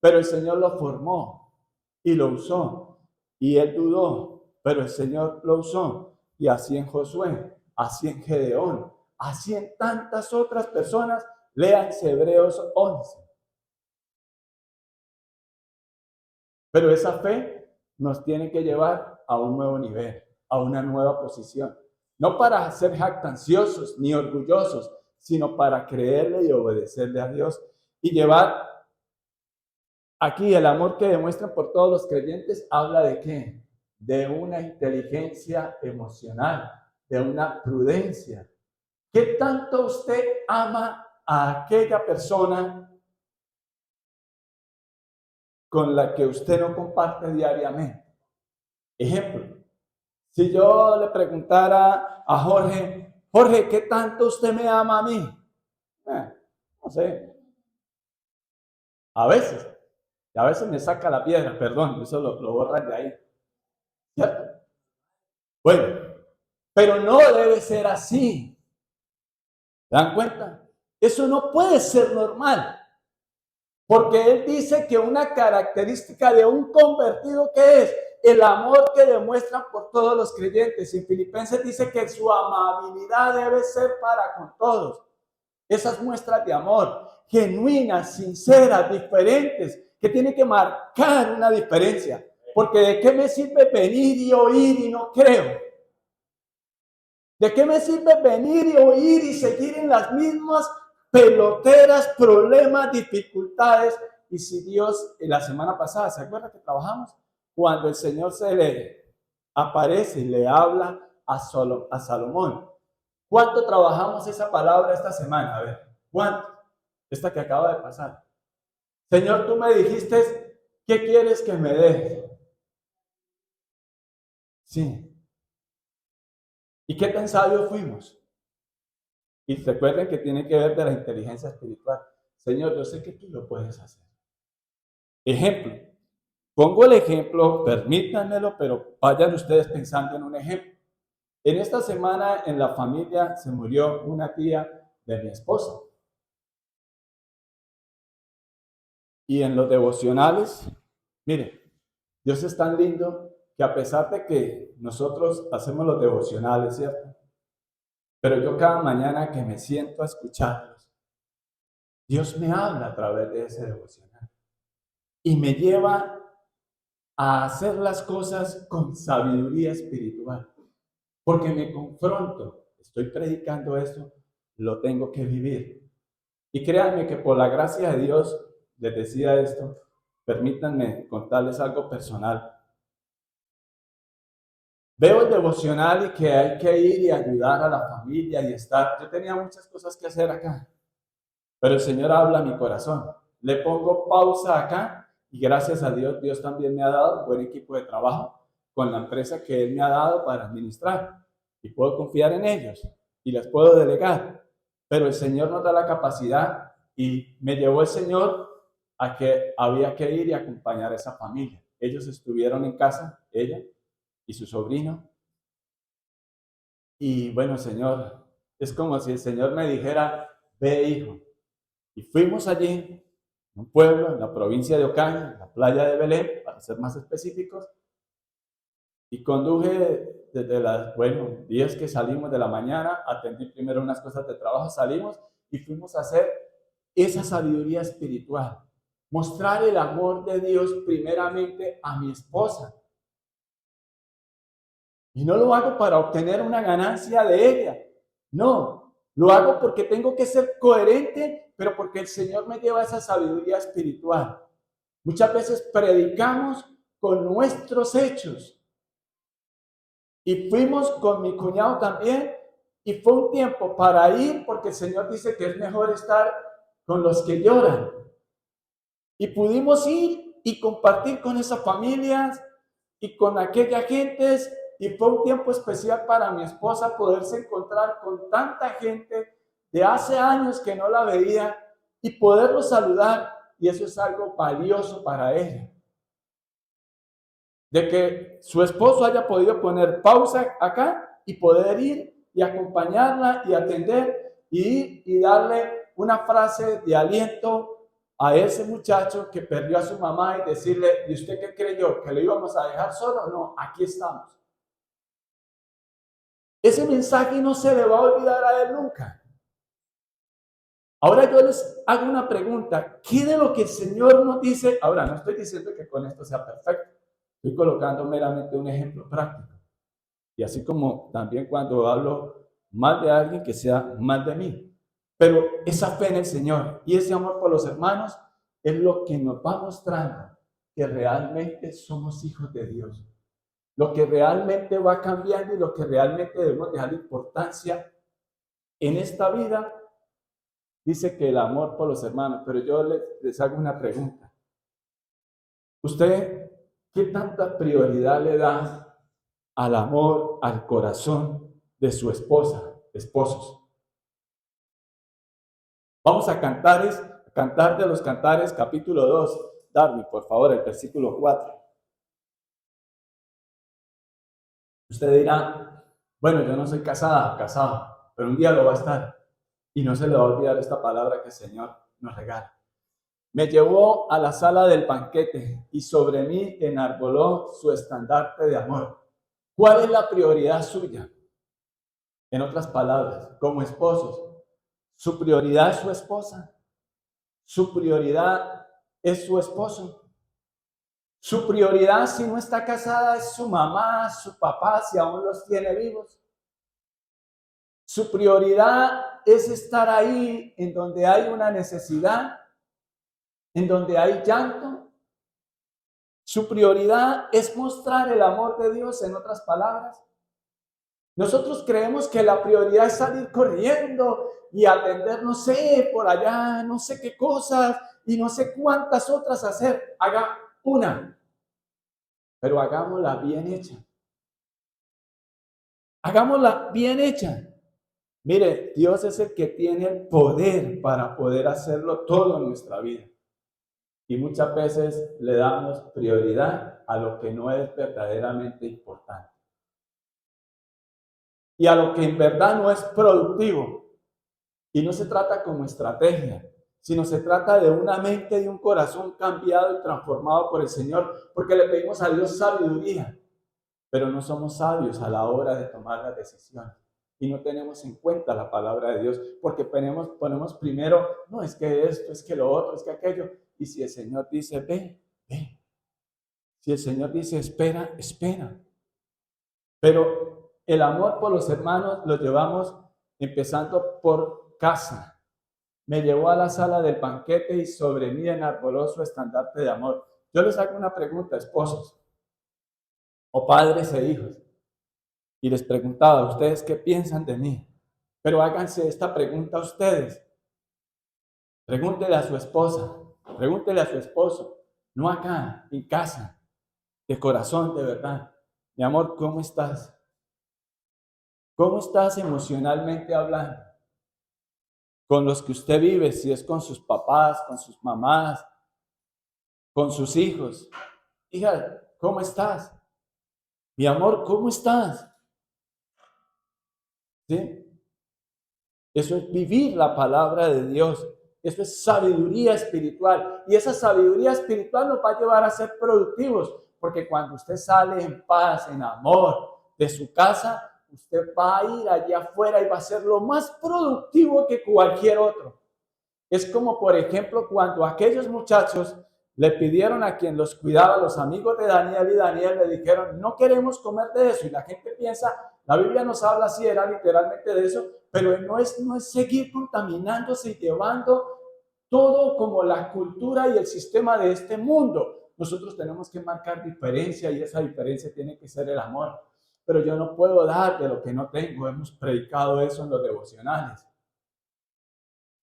pero el Señor lo formó y lo usó. Y él dudó, pero el Señor lo usó. Y así en Josué, así en Gedeón, así en tantas otras personas. Léanse Hebreos 11. Pero esa fe nos tiene que llevar a un nuevo nivel, a una nueva posición. No para ser jactanciosos ni orgullosos, sino para creerle y obedecerle a Dios. Y llevar aquí el amor que demuestran por todos los creyentes habla de qué? De una inteligencia emocional, de una prudencia. ¿Qué tanto usted ama a aquella persona con la que usted no comparte diariamente? Ejemplo, si yo le preguntara a Jorge, Jorge, ¿qué tanto usted me ama a mí? No sé. A veces me saca la piedra, perdón, eso lo borran de ahí. ¿Cierto? Bueno, pero no debe ser así. ¿Se dan cuenta? Eso no puede ser normal. Porque él dice que una característica de un convertido, ¿qué es? El amor que demuestran por todos los creyentes. En Filipenses dice que su amabilidad debe ser para con todos. Esas muestras de amor, genuinas, sinceras, diferentes, que tienen que marcar una diferencia. Porque ¿de qué me sirve venir y oír y no creo? ¿De qué me sirve venir y oír y seguir en las mismas peloteras, problemas, dificultades? Y si Dios, en la semana pasada, ¿se acuerda que trabajamos? Cuando el Señor se le aparece y le habla a Salomón. ¿Cuánto trabajamos esa palabra esta semana? A ver, ¿cuánto? Esta que acaba de pasar. Señor, tú me dijiste, ¿qué quieres que me des? Sí. ¿Y qué tan sabios fuimos? Y recuerden que tiene que ver de la inteligencia espiritual. Señor, yo sé que tú lo puedes hacer. Ejemplo. Pongo el ejemplo, permítanmelo, pero vayan ustedes pensando en un ejemplo. En esta semana en la familia se murió una tía de mi esposa. Y en los devocionales, mire, Dios es tan lindo que a pesar de que nosotros hacemos los devocionales, ¿cierto? Pero yo cada mañana que me siento a escucharlos, Dios me habla a través de ese devocional y me lleva a hacer las cosas con sabiduría espiritual, porque me confronto, estoy predicando esto, lo tengo que vivir. Y créanme que por la gracia de Dios les decía esto, permítanme contarles algo personal. Veo el devocional y que hay que ir y ayudar a la familia y estar. Yo tenía muchas cosas que hacer acá, pero el Señor habla a mi corazón. Le pongo pausa acá y gracias a Dios, Dios también me ha dado un buen equipo de trabajo con la empresa que Él me ha dado para administrar y puedo confiar en ellos y les puedo delegar. Pero el Señor nos da la capacidad y me llevó el Señor a que había que ir y acompañar a esa familia. Ellos estuvieron en casa, ella y su sobrino. Y bueno, Señor, es como si el Señor me dijera, ve hijo. Y fuimos allí, en un pueblo, en la provincia de Ocaña, en la playa de Belén, para ser más específicos. Y conduje desde las, 10 que salimos de la mañana, atendí primero unas cosas de trabajo, salimos y fuimos a hacer esa sabiduría espiritual. Mostrar el amor de Dios primeramente a mi esposa. Y no lo hago para obtener una ganancia de ella. No, lo hago porque tengo que ser coherente, pero porque el Señor me lleva a esa sabiduría espiritual. Muchas veces predicamos con nuestros hechos. Y fuimos con mi cuñado también. Y fue un tiempo para ir porque el Señor dice que es mejor estar con los que lloran. Y pudimos ir y compartir con esas familias y con aquellas gentes. Y fue un tiempo especial para mi esposa poderse encontrar con tanta gente de hace años que no la veía y poderlo saludar. Y eso es algo valioso para ella. De que su esposo haya podido poner pausa acá y poder ir y acompañarla y atender y darle una frase de aliento a ese muchacho que perdió a su mamá y decirle, ¿y usted qué creyó? ¿Que lo íbamos a dejar solo? No, aquí estamos. Ese mensaje no se le va a olvidar a él nunca. Ahora yo les hago una pregunta. ¿Qué de lo que el Señor nos dice? Ahora, no estoy diciendo que con esto sea perfecto. Estoy colocando meramente un ejemplo práctico. Y así como también cuando hablo mal de alguien, que sea mal de mí. Pero esa fe en el Señor y ese amor por los hermanos es lo que nos va mostrando que realmente somos hijos de Dios. Lo que realmente va cambiando y lo que realmente debemos dejar importancia en esta vida, dice que el amor por los hermanos. Pero yo les hago una pregunta. ¿Usted qué tanta prioridad le da al amor, al corazón de su esposa, esposos? Vamos a Cantar de los Cantares, capítulo 2. Darby, por favor, el versículo 4. Usted dirá, bueno, yo no soy casado, pero un día lo va a estar. Y no se le va a olvidar esta palabra que el Señor nos regala. Me llevó a la sala del banquete y sobre mí enarboló su estandarte de amor. ¿Cuál es la prioridad suya? En otras palabras, como esposos, su prioridad es su esposa. Su prioridad es su esposo. Su prioridad, si no está casada, es su mamá, su papá, si aún los tiene vivos. Su prioridad es estar ahí en donde hay una necesidad, en donde hay llanto. Su prioridad es mostrar el amor de Dios, en otras palabras. Nosotros creemos que la prioridad es salir corriendo y atender, no sé, por allá, no sé qué cosas y no sé cuántas otras hacer. Haga una, pero hagámosla bien hecha. Hagámosla bien hecha. Mire, Dios es el que tiene el poder para poder hacerlo todo en nuestra vida. Y muchas veces le damos prioridad a lo que no es verdaderamente importante. Y a lo que en verdad no es productivo. Y no se trata como estrategia, sino se trata de una mente, de un corazón cambiado y transformado por el Señor, porque le pedimos a Dios sabiduría, pero no somos sabios a la hora de tomar las decisiones. Y no tenemos en cuenta la palabra de Dios, porque ponemos primero, no, es que esto, es que lo otro, es que aquello. Y si el Señor dice, ven, ven. Si el Señor dice, espera, espera. Pero el amor por los hermanos lo llevamos empezando por casa. Me llevó a la sala del banquete y sobre mí enarboló su estandarte de amor. Yo les hago una pregunta, esposos, o padres e hijos. Y les preguntaba, ¿ustedes qué piensan de mí? Pero háganse esta pregunta a ustedes. Pregúntele a su esposa, pregúntele a su esposo, no acá, en casa, de corazón, de verdad. Mi amor, ¿cómo estás? ¿Cómo estás emocionalmente hablando? Con los que usted vive, si es con sus papás, con sus mamás, con sus hijos. Hija, ¿cómo estás? Mi amor, ¿cómo estás? ¿Sí? Eso es vivir la palabra de Dios. Eso es sabiduría espiritual. Y esa sabiduría espiritual nos va a llevar a ser productivos. Porque cuando usted sale en paz, en amor de su casa, usted va a ir allá afuera y va a ser lo más productivo que cualquier otro. Es como, por ejemplo, cuando aquellos muchachos le pidieron a quien los cuidaba, los amigos de Daniel, y Daniel le dijeron, no queremos comer de eso. Y la gente piensa, la Biblia nos habla así, era literalmente de eso, pero no es seguir contaminándose y llevando todo como la cultura y el sistema de este mundo. Nosotros tenemos que marcar diferencia y esa diferencia tiene que ser el amor. Pero yo no puedo dar de lo que no tengo. Hemos predicado eso en los devocionales.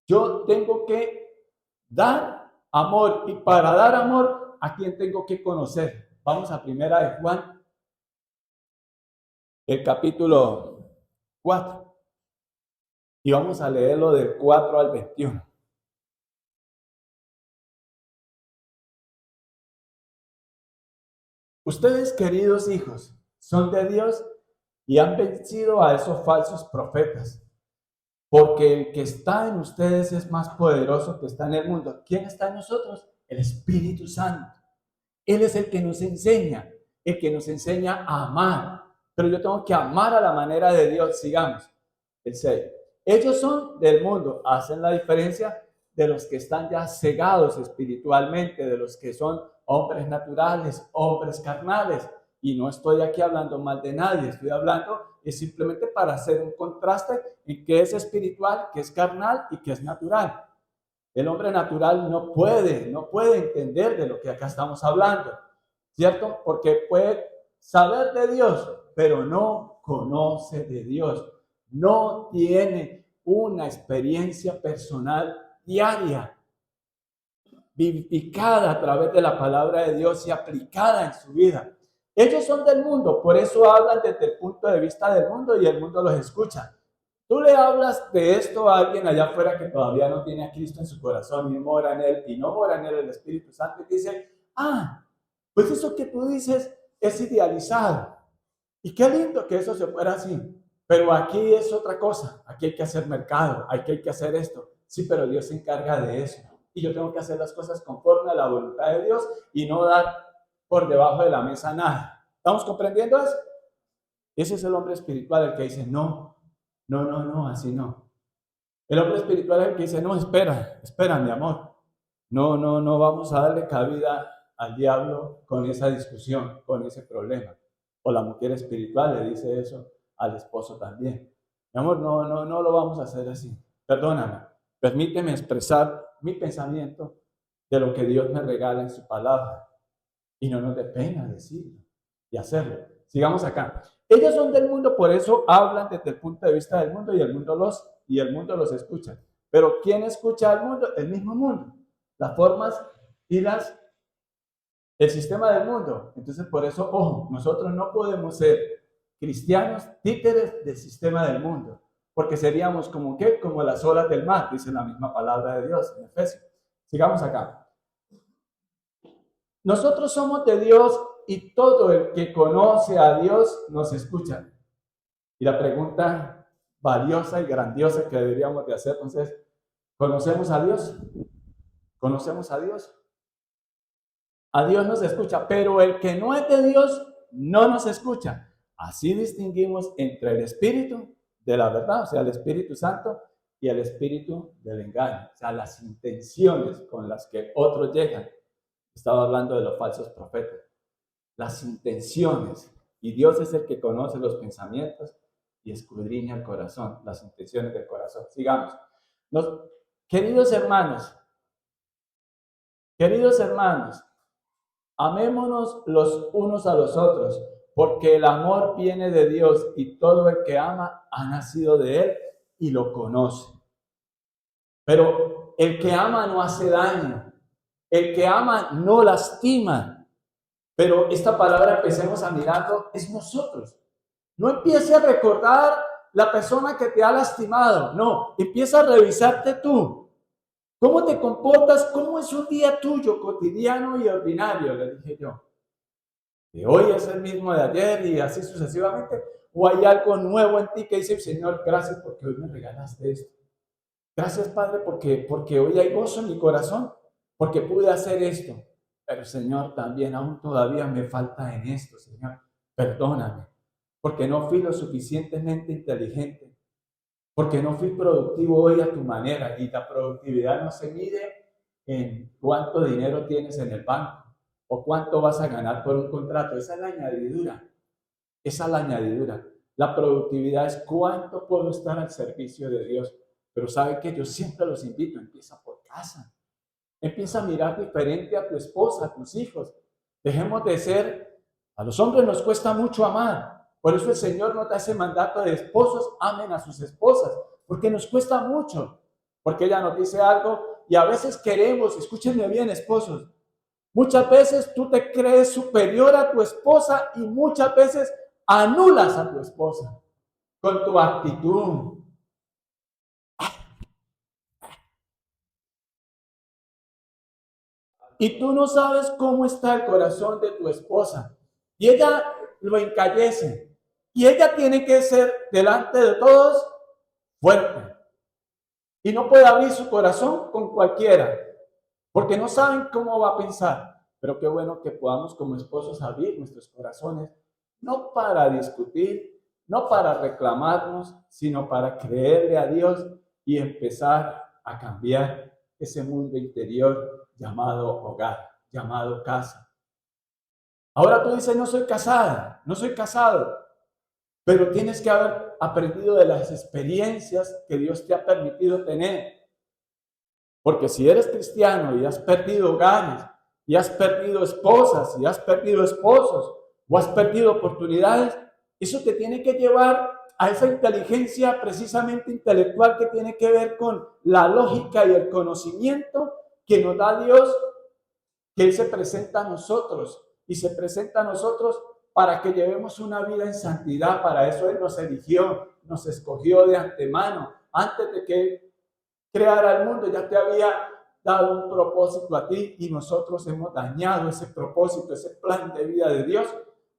Yo tengo que dar amor y para dar amor ¿a quién tengo que conocer? Vamos a Primera de Juan, el capítulo 4. Y vamos a leerlo del 4 al 21. Ustedes, queridos hijos, son de Dios y han vencido a esos falsos profetas, porque el que está en ustedes es más poderoso que está en el mundo. ¿Quién está en nosotros? El Espíritu Santo. Él es el que nos enseña a amar. Pero yo tengo que amar a la manera de Dios. Sigamos. El 6. Ellos son del mundo, hacen la diferencia de los que están ya cegados espiritualmente, de los que son hombres naturales, hombres carnales. Y no estoy aquí hablando mal de nadie, estoy hablando es simplemente para hacer un contraste en qué es espiritual, qué es carnal y qué es natural. El hombre natural no puede entender de lo que acá estamos hablando, ¿cierto? Porque puede saber de Dios, pero no conoce de Dios. No tiene una experiencia personal diaria, vivificada a través de la palabra de Dios y aplicada en su vida. Ellos son del mundo, por eso hablan desde el punto de vista del mundo y el mundo los escucha. Tú le hablas de esto a alguien allá afuera que todavía no tiene a Cristo en su corazón y mora en él, y no mora en él el Espíritu Santo, y dice, pues eso que tú dices es idealizado. Y qué lindo que eso se fuera así. Pero aquí es otra cosa. Aquí hay que hacer mercado, aquí hay que hacer esto. Sí, pero Dios se encarga de eso. Y yo tengo que hacer las cosas conforme a la voluntad de Dios y no dar por debajo de la mesa nada. ¿Estamos comprendiendo eso? Ese es el hombre espiritual, el que dice, no, así no. El hombre espiritual es el que dice, no, espera, mi amor. No, vamos a darle cabida al diablo con esa discusión, con ese problema. O la mujer espiritual le dice eso al esposo también. Mi amor, no lo vamos a hacer así. Perdóname, permíteme expresar mi pensamiento de lo que Dios me regala en su palabra. Y no nos dé pena decirlo y hacerlo. Sigamos acá. Ellos son del mundo, por eso hablan desde el punto de vista del mundo y el mundo los escucha. Pero ¿quién escucha al mundo? El mismo mundo. Las formas y el sistema del mundo. Entonces, por eso, ojo, nosotros no podemos ser cristianos títeres del sistema del mundo, porque seríamos como ¿qué? Como las olas del mar, dice la misma palabra de Dios en Efesios. Sigamos acá. Nosotros somos de Dios y todo el que conoce a Dios nos escucha. Y la pregunta valiosa y grandiosa que deberíamos de hacer entonces, ¿conocemos a Dios? ¿Conocemos a Dios? A Dios nos escucha, pero el que no es de Dios no nos escucha. Así distinguimos entre el espíritu de la verdad, o sea, el Espíritu Santo, y el espíritu del engaño, o sea, las intenciones con las que otros llegan. Estaba hablando de los falsos profetas. Las intenciones. Y Dios es el que conoce los pensamientos y escudriña el corazón, las intenciones del corazón. Sigamos. Queridos hermanos, amémonos los unos a los otros, porque el amor viene de Dios y todo el que ama ha nacido de Él y lo conoce. Pero el que ama no hace daño, el que ama no lastima. Pero esta palabra, empecemos a mirarlo, es nosotros. No empiece a recordar la persona que te ha lastimado, no, empieza a revisarte tú. ¿Cómo te comportas? ¿Cómo es un día tuyo, cotidiano y ordinario? Le dije yo. ¿De hoy es el mismo de ayer y así sucesivamente? ¿O hay algo nuevo en ti que dice, Señor, gracias porque hoy me regalaste esto? Gracias, Padre, porque hoy hay gozo en mi corazón, porque pude hacer esto. Pero, Señor, también aún todavía me falta en esto, Señor. Perdóname, porque no fui lo suficientemente inteligente, porque no fui productivo hoy a tu manera. Y la productividad no se mide en cuánto dinero tienes en el banco o cuánto vas a ganar por un contrato. Esa es la añadidura. Esa es la añadidura. La productividad es cuánto puedo estar al servicio de Dios. Pero ¿sabe qué? Yo siempre los invito, empieza por casa. Empieza a mirar diferente a tu esposa, a tus hijos. Dejemos de ser, a los hombres nos cuesta mucho amar. Por eso el Señor nos da ese mandato de esposos, amen a sus esposas, porque nos cuesta mucho. Porque ella nos dice algo y a veces queremos, escúchenme bien, esposos, Muchas veces tú te crees superior a tu esposa y muchas veces anulas a tu esposa con tu actitud. Y tú no sabes cómo está el corazón de tu esposa. Y ella lo encallece. Y ella tiene que ser delante de todos fuerte. Y no puede abrir su corazón con cualquiera, porque no saben cómo va a pensar. Pero qué bueno que podamos como esposos abrir nuestros corazones, no para discutir, no para reclamarnos, sino para creerle a Dios y empezar a cambiar ese mundo interior llamado hogar, llamado casa. Ahora tú dices, no soy casada, no soy casado, pero tienes que haber aprendido de las experiencias que Dios te ha permitido tener. Porque si eres cristiano y has perdido hogares, y has perdido esposas, y has perdido esposos, o has perdido oportunidades, eso te tiene que llevar a esa inteligencia precisamente intelectual que tiene que ver con la lógica y el conocimiento que nos da Dios, que Él se presenta a nosotros, y se presenta a nosotros para que llevemos una vida en santidad. Para eso Él nos eligió, nos escogió de antemano, antes de que Él creara el mundo, ya te había dado un propósito a ti y nosotros hemos dañado ese propósito, ese plan de vida de Dios,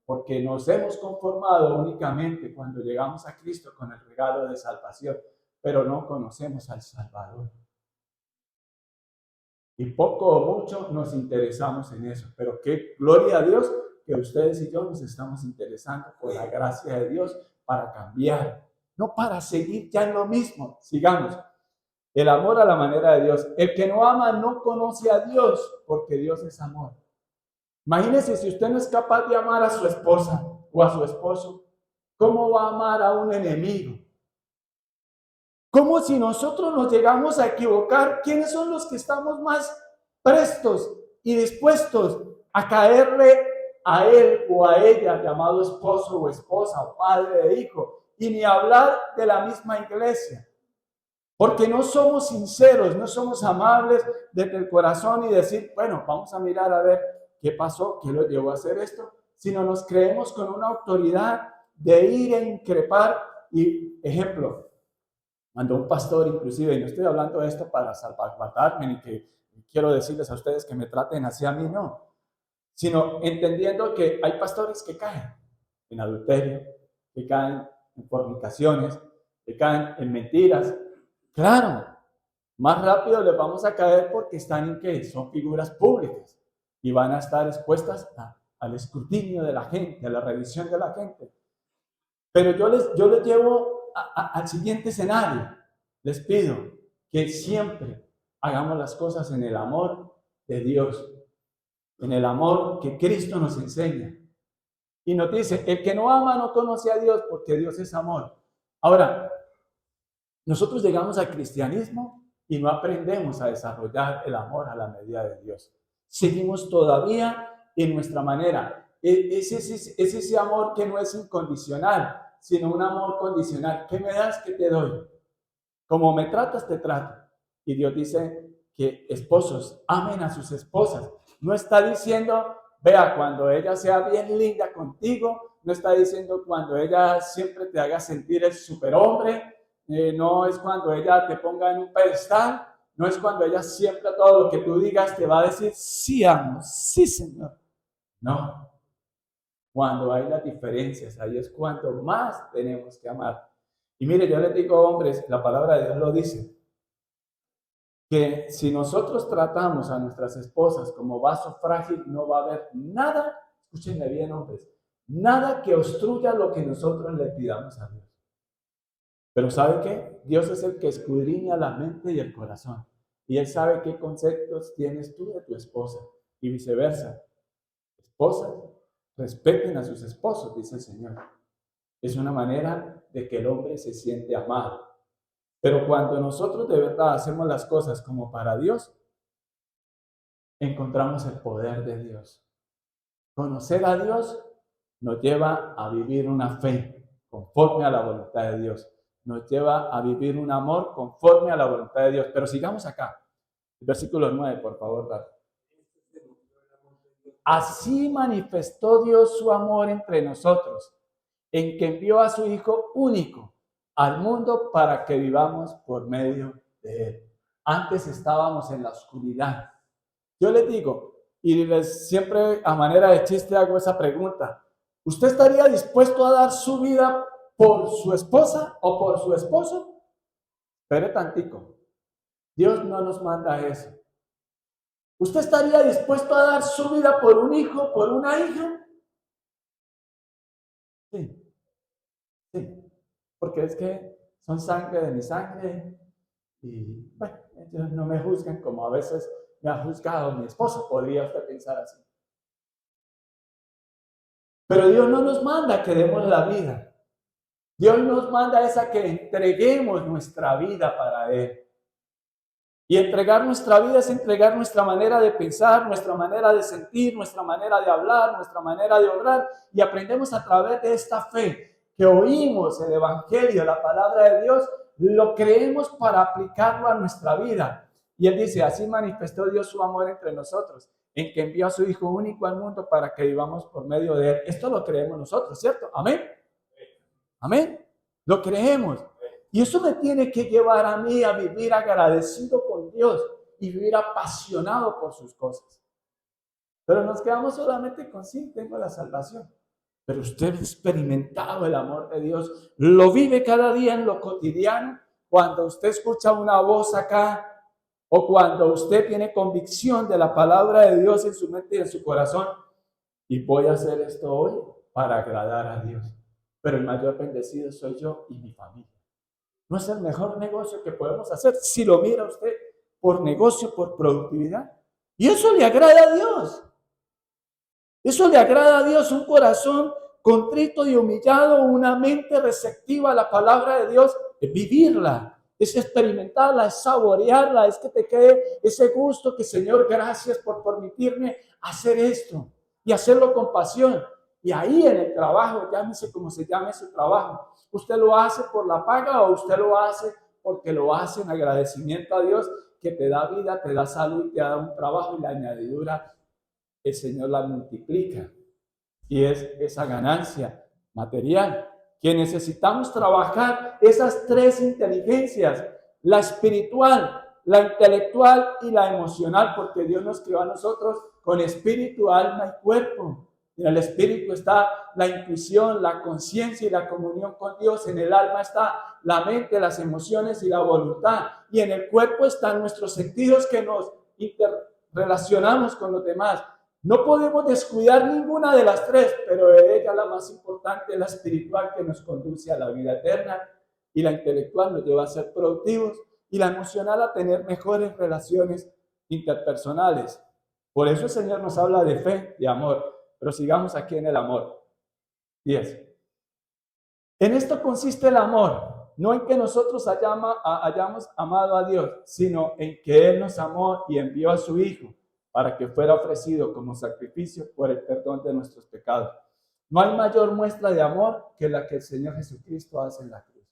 porque nos hemos conformado únicamente cuando llegamos a Cristo con el regalo de salvación, pero no conocemos al Salvador. Y poco o mucho nos interesamos en eso, pero qué gloria a Dios que ustedes y yo nos estamos interesando por la gracia de Dios para cambiar, no para seguir ya en lo mismo. Sigamos. El amor a la manera de Dios. El que no ama no conoce a Dios, porque Dios es amor. Imagínese si usted no es capaz de amar a su esposa o a su esposo, ¿cómo va a amar a un enemigo? ¿Cómo si nosotros nos llegamos a equivocar? ¿Quiénes son los que estamos más prestos y dispuestos a caerle a él o a ella, llamado esposo o esposa o padre de hijo? Y ni hablar de la misma iglesia. Porque no somos sinceros, no somos amables desde el corazón y decir, bueno, vamos a mirar a ver qué pasó, qué lo llevó a hacer esto, sino nos creemos con una autoridad de ir a increpar. Y ejemplo, cuando un pastor, inclusive, y no estoy hablando de esto para salvaguardarme ni que quiero decirles a ustedes que me traten así a mí, no, sino entendiendo que hay pastores que caen en adulterio, que caen en fornicaciones, que caen en mentiras. Claro, más rápido les vamos a caer porque están en que son figuras públicas y van a estar expuestas al escrutinio de la gente, a la revisión de la gente. Pero yo les llevo al siguiente escenario. Les pido que siempre hagamos las cosas en el amor de Dios, en el amor que Cristo nos enseña. Y nos dice, el que no ama no conoce a Dios, porque Dios es amor. Ahora, nosotros llegamos al cristianismo y no aprendemos a desarrollar el amor a la medida de Dios. Seguimos todavía en nuestra manera. Es ese amor que no es incondicional, sino un amor condicional. ¿Qué me das? ¿Qué te doy? Como me tratas, te trato. Y Dios dice que esposos amen a sus esposas. No está diciendo, vea, cuando ella sea bien linda contigo, no está diciendo cuando ella siempre te haga sentir el superhombre, no es cuando ella te ponga en un pedestal, no es cuando ella siempre a todo lo que tú digas te va a decir, sí amo, sí Señor. No, cuando hay las diferencias, ahí es cuando más tenemos que amar. Y mire, yo les digo, hombres, la palabra de Dios lo dice, que si nosotros tratamos a nuestras esposas como vaso frágil, no va a haber nada, escúchenme bien, hombres, nada que obstruya lo que nosotros le pidamos a Dios. Pero ¿sabe qué? Dios es el que escudriña la mente y el corazón. Y Él sabe qué conceptos tienes tú de tu esposa y viceversa. Esposas, respeten a sus esposos, dice el Señor. Es una manera de que el hombre se siente amado. Pero cuando nosotros de verdad hacemos las cosas como para Dios, encontramos el poder de Dios. Conocer a Dios nos lleva a vivir una fe conforme a la voluntad de Dios. Nos lleva a vivir un amor conforme a la voluntad de Dios. Pero sigamos acá. El versículo 9, por favor, Dad. así manifestó Dios su amor entre nosotros, en que envió a su Hijo único al mundo para que vivamos por medio de Él. Antes estábamos en la oscuridad. Yo les digo, y siempre a manera de chiste hago esa pregunta, ¿usted estaría dispuesto a dar su vida por su esposa o por su esposo? Espere tantico, Dios no nos manda eso. ¿Usted estaría dispuesto a dar su vida por un hijo, por una hija? Sí, sí, porque es que son sangre de mi sangre y bueno, ellos no me juzgan como a veces me ha juzgado mi esposo, podría usted pensar así. Pero Dios no nos manda que demos la vida. Dios nos manda esa que entreguemos nuestra vida para Él. Y entregar nuestra vida es entregar nuestra manera de pensar, nuestra manera de sentir, nuestra manera de hablar, nuestra manera de obrar. Y aprendemos a través de esta fe que oímos el Evangelio, la palabra de Dios, lo creemos para aplicarlo a nuestra vida. Y Él dice, así manifestó Dios su amor entre nosotros, en que envió a su Hijo único al mundo para que vivamos por medio de Él. Esto lo creemos nosotros, ¿cierto? Amén. Amén. Lo creemos. Y eso me tiene que llevar a mí a vivir agradecido con Dios y vivir apasionado por sus cosas. Pero nos quedamos solamente con sí, tengo la salvación. Pero usted ha experimentado el amor de Dios, lo vive cada día en lo cotidiano, cuando usted escucha una voz acá o cuando usted tiene convicción de la palabra de Dios en su mente y en su corazón. Y voy a hacer esto hoy para agradar a Dios. Pero el mayor bendecido soy yo y mi familia. ¿No es el mejor negocio que podemos hacer si lo mira usted por negocio, por productividad? Y eso le agrada a Dios. Eso le agrada a Dios, un corazón contrito y humillado, una mente receptiva a la palabra de Dios, es vivirla, es experimentarla, es saborearla, es que te quede ese gusto que, Señor, gracias por permitirme hacer esto y hacerlo con pasión. Y ahí en el trabajo, llámese como se llame su trabajo, ¿usted lo hace por la paga o usted lo hace porque lo hace en agradecimiento a Dios que te da vida, te da salud, te da un trabajo y la añadidura, el Señor la multiplica? Y es esa ganancia material que necesitamos trabajar esas tres inteligencias, la espiritual, la intelectual y la emocional, porque Dios nos creó a nosotros con espíritu, alma y cuerpo. En el espíritu está la intuición, la conciencia y la comunión con Dios. En el alma está la mente, las emociones y la voluntad. Y en el cuerpo están nuestros sentidos que nos interrelacionamos con los demás. No podemos descuidar ninguna de las tres, pero de ella la más importante es la espiritual, que nos conduce a la vida eterna, y la intelectual nos lleva a ser productivos, y la emocional a tener mejores relaciones interpersonales. Por eso el Señor nos habla de fe, de amor. Pero sigamos aquí en el amor. 10. En esto consiste el amor, no en que nosotros hayamos amado a Dios, sino en que Él nos amó y envió a su Hijo para que fuera ofrecido como sacrificio por el perdón de nuestros pecados. No hay mayor muestra de amor que la que el Señor Jesucristo hace en la cruz.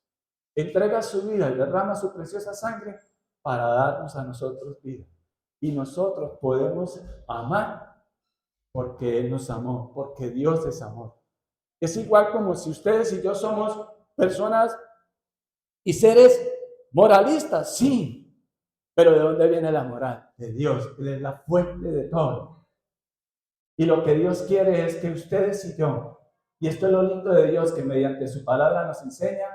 Entrega su vida y derrama su preciosa sangre para darnos a nosotros vida. Y nosotros podemos amar porque Él nos amó, porque Dios es amor. Es igual como si ustedes y yo somos personas y seres moralistas, sí. Pero ¿de dónde viene la moral? De Dios. Él es la fuente de todo. Y lo que Dios quiere es que ustedes y yo, y esto es lo lindo de Dios, que mediante su palabra nos enseña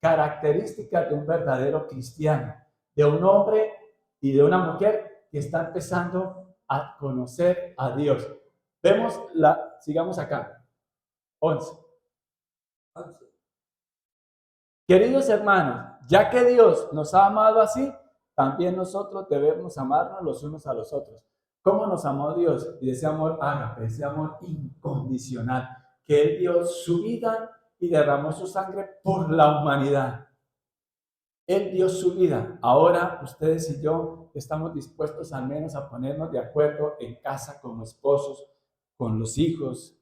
características de un verdadero cristiano, de un hombre y de una mujer que está empezando a conocer a Dios. Vemos sigamos acá. 11. Queridos hermanos, ya que Dios nos ha amado así, también nosotros debemos amarnos los unos a los otros. ¿Cómo nos amó Dios? Y ese amor ágape, ese amor incondicional, que Él dio su vida y derramó su sangre por la humanidad. Él dio su vida. Ahora ustedes y yo estamos dispuestos al menos a ponernos de acuerdo en casa como esposos, con los hijos,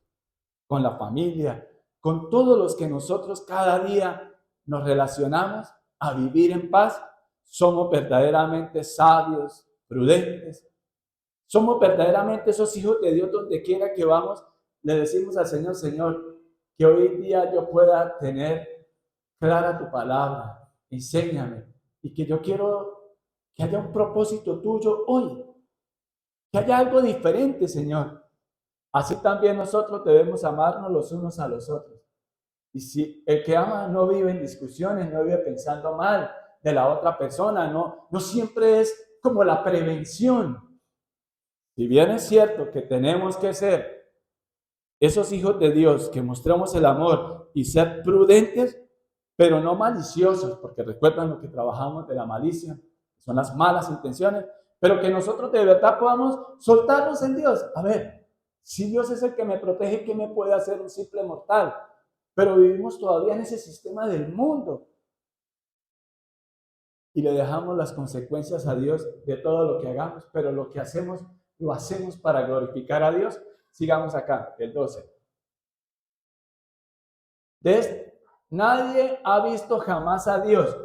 con la familia, con todos los que nosotros cada día nos relacionamos a vivir en paz. Somos verdaderamente sabios, prudentes, Somos verdaderamente esos hijos de Dios donde quiera que vamos. Le decimos al Señor, Señor, que hoy día yo pueda tener clara tu palabra. Enséñame. Y que yo quiero que haya un propósito tuyo hoy. Que haya algo diferente, Señor. Así también nosotros debemos amarnos los unos a los otros. Y si el que ama no vive en discusiones, no vive pensando mal de la otra persona, no siempre es como la prevención. Si bien es cierto que tenemos que ser esos hijos de Dios, que mostramos el amor y ser prudentes, pero no maliciosos, porque recuerdan lo que trabajamos de la malicia, son las malas intenciones, pero que nosotros de verdad podamos soltarnos en Dios. A ver, si Dios es el que me protege, ¿qué me puede hacer un simple mortal? Pero vivimos todavía en ese sistema del mundo y le dejamos las consecuencias a Dios de todo lo que hagamos, pero lo que hacemos, lo hacemos para glorificar a Dios. Sigamos acá, el 12. Nadie ha visto jamás a Dios,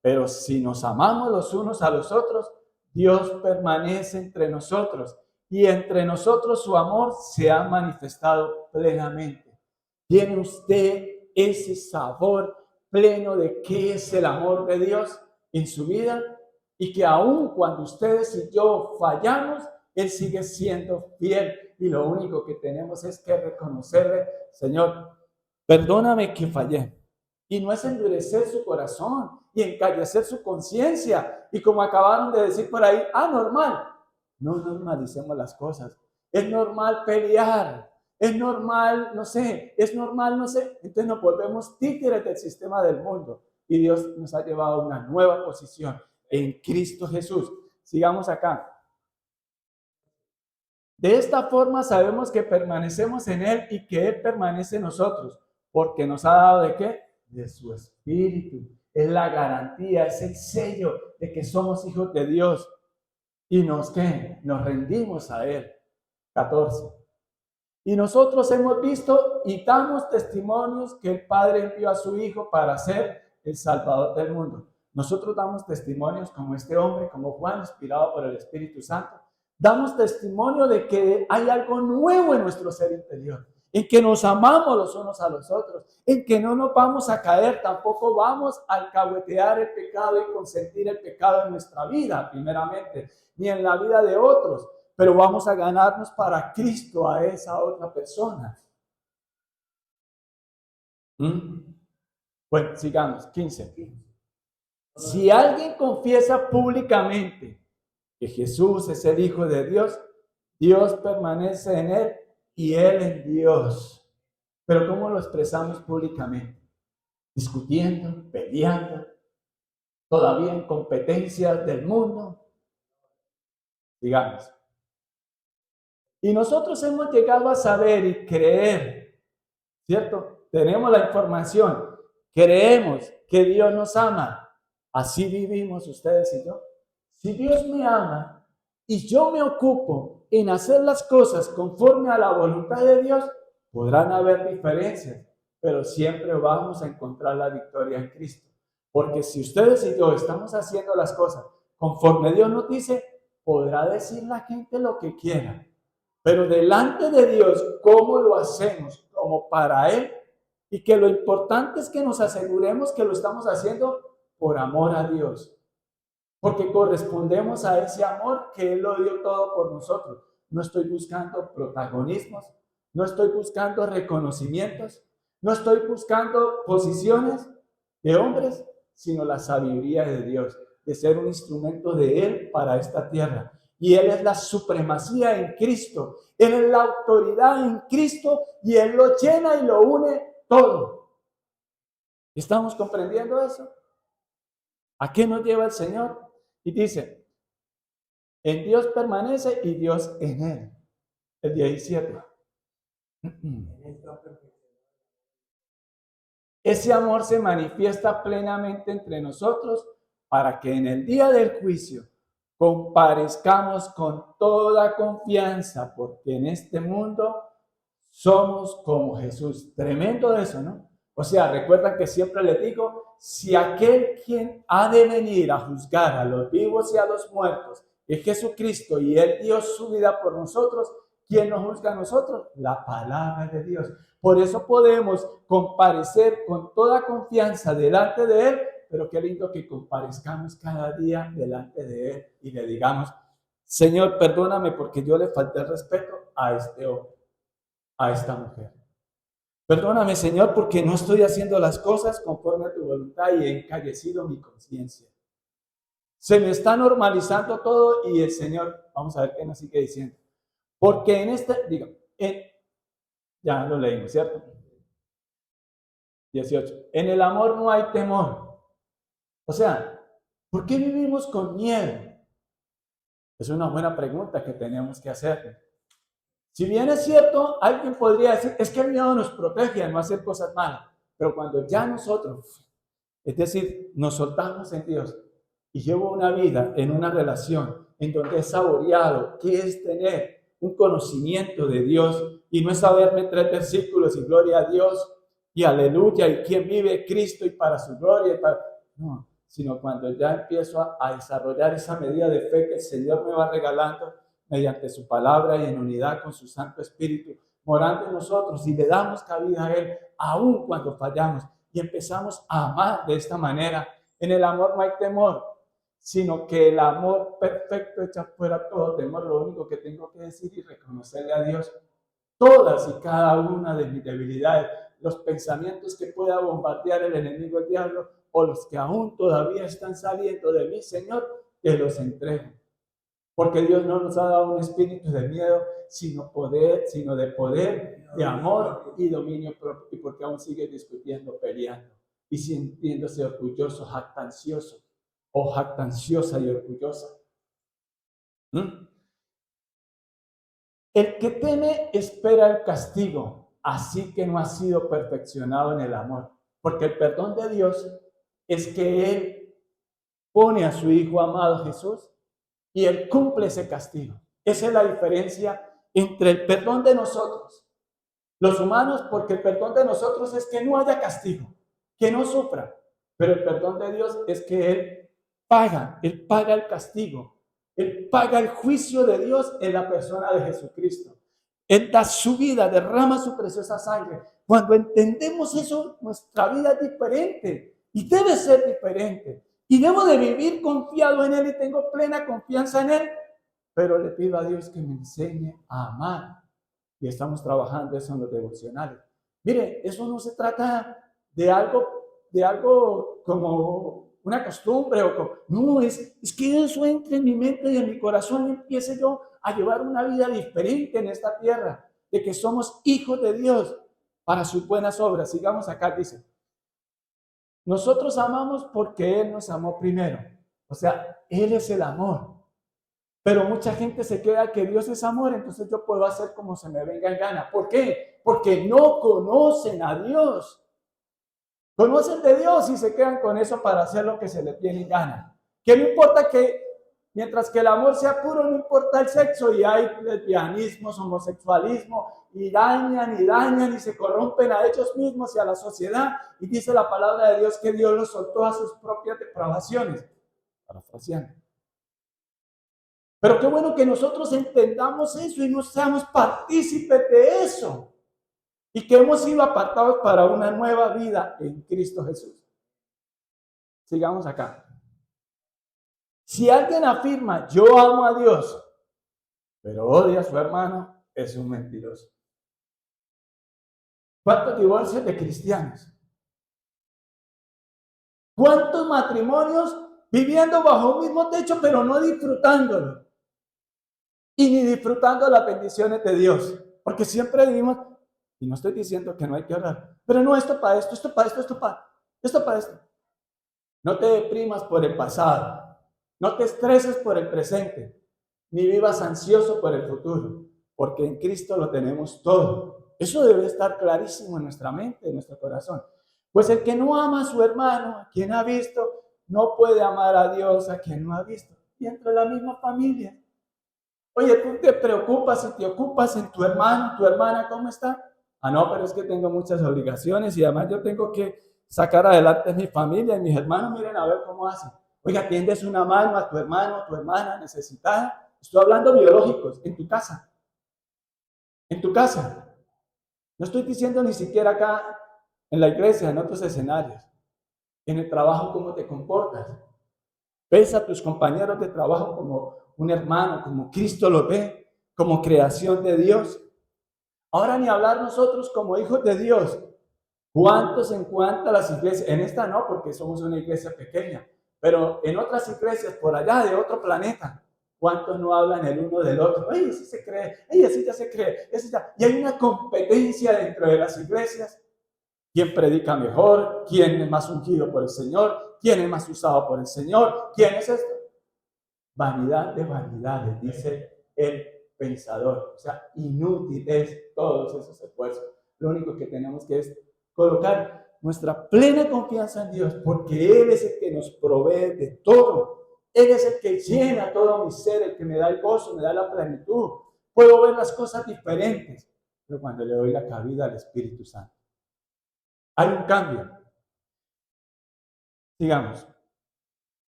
pero si nos amamos los unos a los otros, Dios permanece entre nosotros y entre nosotros su amor se ha manifestado plenamente. ¿Tiene usted ese sabor pleno de qué es el amor de Dios en su vida? Y que aun cuando ustedes y yo fallamos, Él sigue siendo fiel y lo único que tenemos es que reconocerle, Señor, perdóname que fallé. Y no es endurecer su corazón y encallecer su conciencia. Y como acabaron de decir por ahí, normal. No normalicemos las cosas. Es normal pelear. Es normal, no sé. Entonces nos volvemos títeres del sistema del mundo. Y Dios nos ha llevado a una nueva posición en Cristo Jesús. Sigamos acá. De esta forma sabemos que permanecemos en Él y que Él permanece en nosotros. Porque nos ha dado ¿de qué? De su Espíritu. Es la garantía, es el sello de que somos hijos de Dios. Y nos rendimos a Él. 14. Y nosotros hemos visto y damos testimonios que el Padre envió a su Hijo para ser el Salvador del mundo. Nosotros damos testimonios como este hombre, como Juan, inspirado por el Espíritu Santo. Damos testimonio de que hay algo nuevo en nuestro ser interior, en que nos amamos los unos a los otros, en que no nos vamos a caer, tampoco vamos a alcahuetear el pecado y consentir el pecado en nuestra vida, primeramente, ni en la vida de otros, pero vamos a ganarnos para Cristo a esa otra persona. Bueno, sigamos, 15. Si alguien confiesa públicamente que Jesús es el Hijo de Dios, Dios permanece en él y él en Dios. Pero ¿cómo lo expresamos públicamente? Discutiendo, peleando, todavía en competencias del mundo. Digamos. Y nosotros hemos llegado a saber y creer, ¿cierto? Tenemos la información, creemos que Dios nos ama. Así vivimos ustedes y yo. Si Dios me ama y yo me ocupo en hacer las cosas conforme a la voluntad de Dios, podrán haber diferencias, pero siempre vamos a encontrar la victoria en Cristo. Porque si ustedes y yo estamos haciendo las cosas conforme Dios nos dice, podrá decir la gente lo que quiera. Pero delante de Dios, ¿cómo lo hacemos? Como para Él. Y que lo importante es que nos aseguremos que lo estamos haciendo por amor a Dios. Porque correspondemos a ese amor que Él lo dio todo por nosotros. No estoy buscando protagonismos, no estoy buscando reconocimientos, no estoy buscando posiciones de hombres, sino la sabiduría de Dios, de ser un instrumento de Él para esta tierra. Y Él es la supremacía en Cristo, Él es la autoridad en Cristo y Él lo llena y lo une todo. ¿Estamos comprendiendo eso? ¿A qué nos lleva el Señor? Y dice, en Dios permanece y Dios en Él. El 17. Ese amor se manifiesta plenamente entre nosotros para que en el día del juicio comparezcamos con toda confianza, porque en este mundo somos como Jesús. Tremendo eso, ¿no? O sea, recuerdan que siempre les digo, si aquel quien ha de venir a juzgar a los vivos y a los muertos es Jesucristo y Él dio su vida por nosotros, ¿quién nos juzga a nosotros? La palabra de Dios. Por eso podemos comparecer con toda confianza delante de Él, pero qué lindo que comparezcamos cada día delante de Él y le digamos, Señor, perdóname porque yo le falté el respeto a este hombre, a esta mujer. Perdóname, Señor, porque no estoy haciendo las cosas conforme a tu voluntad y he encallecido mi conciencia. Se me está normalizando todo y el Señor, vamos a ver qué nos sigue diciendo. Porque en ya lo leímos, ¿cierto? 18. En el amor no hay temor. O sea, ¿por qué vivimos con miedo? Es una buena pregunta que tenemos que hacer. Si bien es cierto, alguien podría decir, es que el miedo nos protege a no hacer cosas malas. Pero cuando ya nosotros, es decir, nos soltamos en Dios y llevo una vida en una relación en donde he saboreado qué es tener un conocimiento de Dios y no es saberme 3 versículos y gloria a Dios y aleluya y quién vive Cristo y para su gloria y para... No, sino cuando ya empiezo a desarrollar esa medida de fe que el Señor me va regalando mediante su palabra y en unidad con su Santo Espíritu, morando en nosotros y le damos cabida a Él, aun cuando fallamos, y empezamos a amar de esta manera. En el amor no hay temor, sino que el amor perfecto echa fuera todo temor. Lo único que tengo que decir y reconocerle a Dios todas y cada una de mis debilidades, los pensamientos que pueda bombardear el enemigo, el diablo, o los que aún todavía están saliendo de mí, Señor, te los entrego. Porque Dios no nos ha dado un espíritu de miedo, sino de poder, de amor y dominio propio. Y porque aún sigue discutiendo, peleando y sintiéndose orgulloso, jactancioso o jactanciosa y orgullosa. El que teme espera el castigo, así que no ha sido perfeccionado en el amor. Porque el perdón de Dios es que Él pone a su Hijo amado Jesús y Él cumple ese castigo. Esa es la diferencia entre el perdón de nosotros, los humanos, porque el perdón de nosotros es que no haya castigo, que no sufra. Pero el perdón de Dios es que Él paga el castigo. Él paga el juicio de Dios en la persona de Jesucristo. Él da su vida, derrama su preciosa sangre. Cuando entendemos eso, nuestra vida es diferente y debe ser diferente. Y debo de vivir confiado en Él y tengo plena confianza en Él. Pero le pido a Dios que me enseñe a amar. Y estamos trabajando eso en los devocionales. Mire, eso no se trata de algo como una costumbre no, es que eso entre en mi mente y en mi corazón y empiece yo a llevar una vida diferente en esta tierra, de que somos hijos de Dios para sus buenas obras. Sigamos acá, dice. Nosotros amamos porque Él nos amó primero. O sea, Él es el amor. Pero mucha gente se queda que Dios es amor, entonces yo puedo hacer como se me venga en gana. ¿Por qué? Porque no conocen a Dios. Conocen de Dios y se quedan con eso para hacer lo que se les viene en gana. Que no importa que, mientras que el amor sea puro, no importa el sexo, y hay lesbianismos, homosexualismo, y dañan y se corrompen a ellos mismos y a la sociedad. Y dice la palabra de Dios que Dios los soltó a sus propias depravaciones. Parafraseando. Pero qué bueno que nosotros entendamos eso y no seamos partícipes de eso. Y que hemos sido apartados para una nueva vida en Cristo Jesús. Sigamos acá. Si alguien afirma, yo amo a Dios, pero odia a su hermano, es un mentiroso. ¿Cuántos divorcios de cristianos? ¿Cuántos matrimonios viviendo bajo un mismo techo, pero no disfrutándolo? Y ni disfrutando las bendiciones de Dios. Porque siempre vivimos, y no estoy diciendo que no hay que orar, pero no, esto para esto, esto para esto, esto para esto. No te deprimas por el pasado, no te estreses por el presente, ni vivas ansioso por el futuro, porque en Cristo lo tenemos todo. Eso debe estar clarísimo en nuestra mente, en nuestro corazón. Pues el que no ama a su hermano, a quien ha visto, no puede amar a Dios, a quien no ha visto. Y entre la misma familia. Oye, tú te preocupas y te ocupas en tu hermano, tu hermana, ¿cómo está? Ah, no, pero es que tengo muchas obligaciones y además yo tengo que sacar adelante a mi familia y mis hermanos, miren a ver cómo hacen. Oiga, tiendes una mano a tu hermano, a tu hermana necesitada. Estoy hablando biológicos, en tu casa. En tu casa. No estoy diciendo ni siquiera acá en la iglesia, en otros escenarios. En el trabajo, ¿cómo te comportas? ¿Ves a tus compañeros de trabajo como un hermano, como Cristo lo ve, como creación de Dios? Ahora ni hablar nosotros como hijos de Dios. ¿Cuántos en cuanto a las iglesias? En esta no, porque somos una iglesia pequeña, pero en otras iglesias por allá de otro planeta, ¿cuántos no hablan el uno del otro? ¡Ey, ese se cree! ¡Ey, ese ya se cree! Ese ya. Y hay una competencia dentro de las iglesias. ¿Quién predica mejor? ¿Quién es más ungido por el Señor? ¿Quién es más usado por el Señor? ¿Quién es esto? Vanidad de vanidades, dice el pensador. O sea, inútil es todos esos esfuerzos. Lo único que tenemos que es colocar nuestra plena confianza en Dios, porque Él es el que nos provee de todo. Él es el que llena todo mi ser, el que me da el gozo, me da la plenitud. Puedo ver las cosas diferentes, pero cuando le doy la cabida al Espíritu Santo, hay un cambio. Sigamos.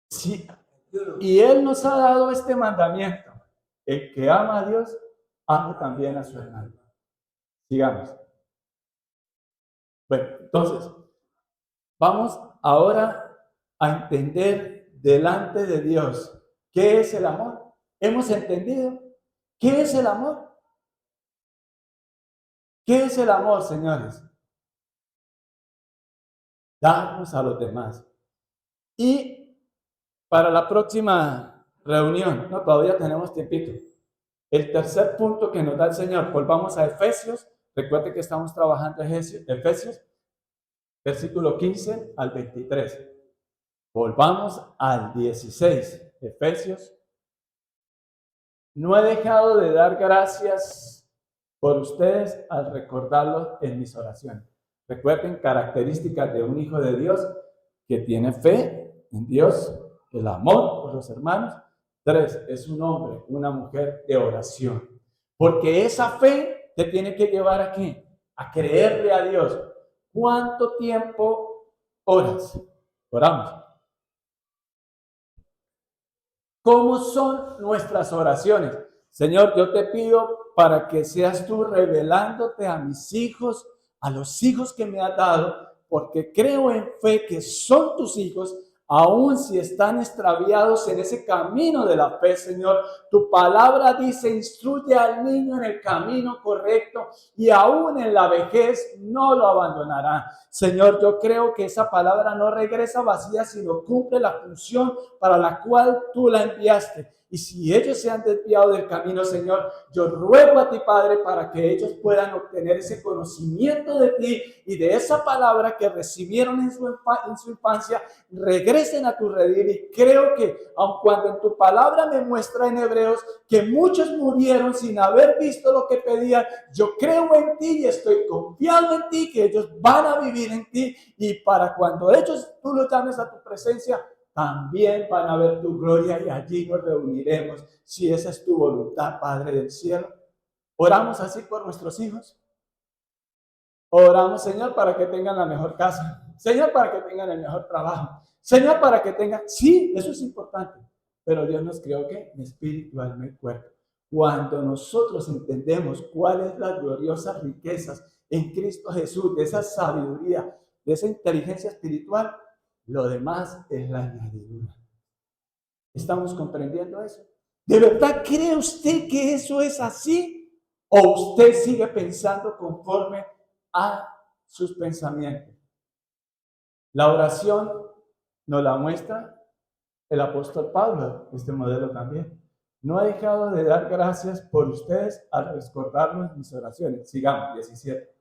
Sí. Y Él nos ha dado este mandamiento. El que ama a Dios, ama también a su hermano. Sigamos. Bueno, entonces, vamos ahora a entender delante de Dios qué es el amor. ¿Hemos entendido qué es el amor? ¿Qué es el amor, señores? Darnos a los demás. Y para la próxima reunión, no, todavía tenemos tiempito. El tercer punto que nos da el Señor, volvamos a Efesios. Recuerde que estamos trabajando Efesios, versículo 15 al 23. Volvamos al 16. Efesios. No he dejado de dar gracias por ustedes al recordarlos en mis oraciones. Recuerden características de un hijo de Dios que tiene fe en Dios, el amor por los hermanos. 3, es un hombre, una mujer de oración. Porque esa fe te tiene que llevar a ¿qué? A creerle a Dios. ¿Cuánto tiempo oras? Oramos. ¿Cómo son nuestras oraciones? Señor, yo te pido para que seas tú revelándote a mis hijos, a los hijos que me has dado, porque creo en fe que son tus hijos, aun si están extraviados en ese camino de la fe, Señor. Tu palabra dice, instruye al niño en el camino correcto y aún en la vejez no lo abandonará. Señor, yo creo que esa palabra no regresa vacía, sino cumple la función para la cual tú la enviaste. Y si ellos se han desviado del camino, Señor, yo ruego a ti, Padre, para que ellos puedan obtener ese conocimiento de ti y de esa palabra que recibieron en su infancia, regresen a tu redil. Y creo que, aun cuando en tu palabra me muestra en Hebreos que muchos murieron sin haber visto lo que pedían, yo creo en ti y estoy confiado en ti, que ellos van a vivir en ti, y para cuando tú los llames a tu presencia, también van a ver tu gloria y allí nos reuniremos, si esa es tu voluntad, Padre del cielo. Oramos así por nuestros hijos. Oramos, Señor, para que tengan la mejor casa. Señor, para que tengan el mejor trabajo. Señor, para que tengan... Sí, eso es importante. Pero Dios nos creó que en espíritu, alma y cuerpo. Cuando nosotros entendemos cuáles las gloriosas riquezas en Cristo Jesús, de esa sabiduría, de esa inteligencia espiritual, lo demás es la añadidura. ¿Estamos comprendiendo eso? ¿De verdad cree usted que eso es así? ¿O usted sigue pensando conforme a sus pensamientos? La oración nos la muestra el apóstol Pablo, este modelo también. No he dejado de dar gracias por ustedes al recordarnos mis oraciones. Sigamos, 17.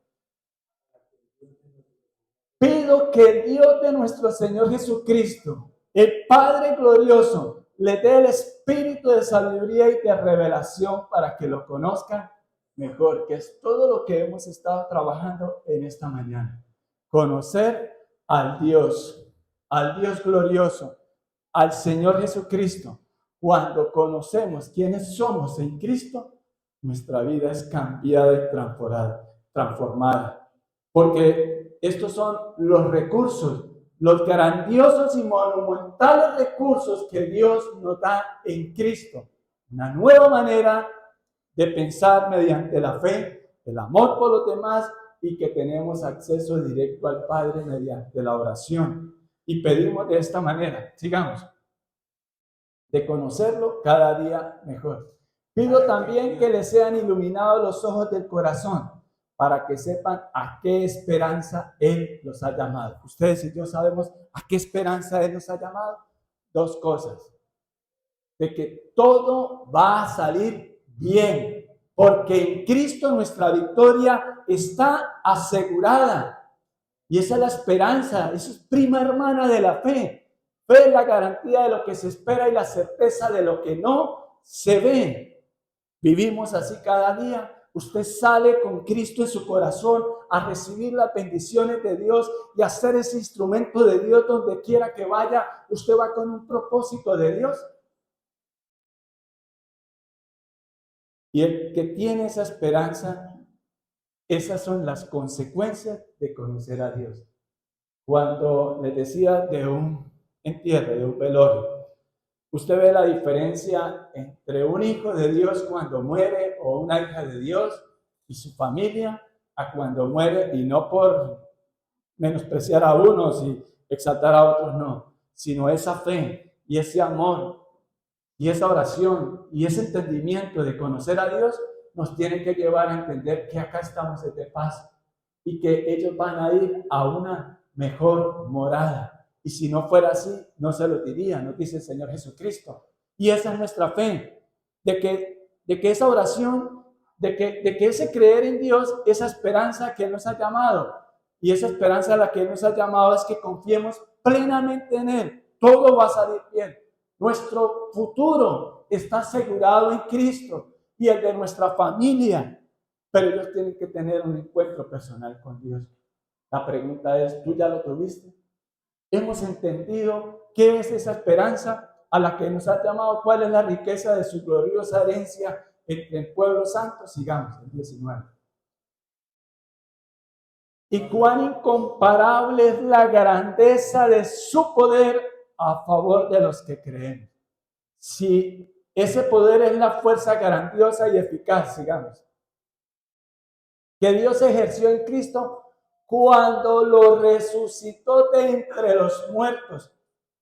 Pido que Dios de nuestro Señor Jesucristo, el Padre glorioso, le dé el espíritu de sabiduría y de revelación para que lo conozcan mejor, que es todo lo que hemos estado trabajando en esta mañana. Conocer al Dios glorioso, al Señor Jesucristo. Cuando conocemos quiénes somos en Cristo, nuestra vida es cambiada y transformada. Porque estos son los recursos los grandiosos y monumentales recursos que Dios nos da en Cristo. Una nueva manera de pensar mediante la fe, el amor por los demás y que tenemos acceso directo al Padre mediante la oración. Y pedimos de esta manera, sigamos, de conocerlo cada día mejor. Pido también que les sean iluminados los ojos del corazón para que sepan a qué esperanza Él los ha llamado. Ustedes y yo sabemos a qué esperanza Él nos ha llamado. Dos cosas. De que todo va a salir bien, porque en Cristo nuestra victoria está asegurada. Y esa es la esperanza, esa es prima hermana de la fe. Fe es la garantía de lo que se espera y la certeza de lo que no se ve. Vivimos así cada día. Usted sale con Cristo en su corazón a recibir las bendiciones de Dios y a ser ese instrumento de Dios donde quiera que vaya. Usted va con un propósito de Dios. Y el que tiene esa esperanza, esas son las consecuencias de conocer a Dios. Cuando les decía de un entierro, de un velorio, usted ve la diferencia entre un hijo de Dios cuando muere o una hija de Dios y su familia a cuando muere, y no por menospreciar a unos y exaltar a otros, no, sino esa fe y ese amor y esa oración y ese entendimiento de conocer a Dios nos tiene que llevar a entender que acá estamos de paso y que ellos van a ir a una mejor morada. Y si no fuera así, no se lo diría, nos dice el Señor Jesucristo. Y esa es nuestra fe, de que esa oración, de que ese creer en Dios, esa esperanza que Él nos ha llamado, y esa esperanza a la que Él nos ha llamado es que confiemos plenamente en Él. Todo va a salir bien. Nuestro futuro está asegurado en Cristo y el de nuestra familia. Pero ellos tienen que tener un encuentro personal con Dios. La pregunta es, ¿tú ya lo tuviste? ¿Hemos entendido qué es esa esperanza a la que nos ha llamado? ¿Cuál es la riqueza de su gloriosa herencia entre el pueblo santo? Sigamos, el 19. Y cuán incomparable es la grandeza de su poder a favor de los que creen. Si ese poder es la fuerza grandiosa y eficaz, sigamos, que Dios ejerció en Cristo cuando lo resucitó de entre los muertos.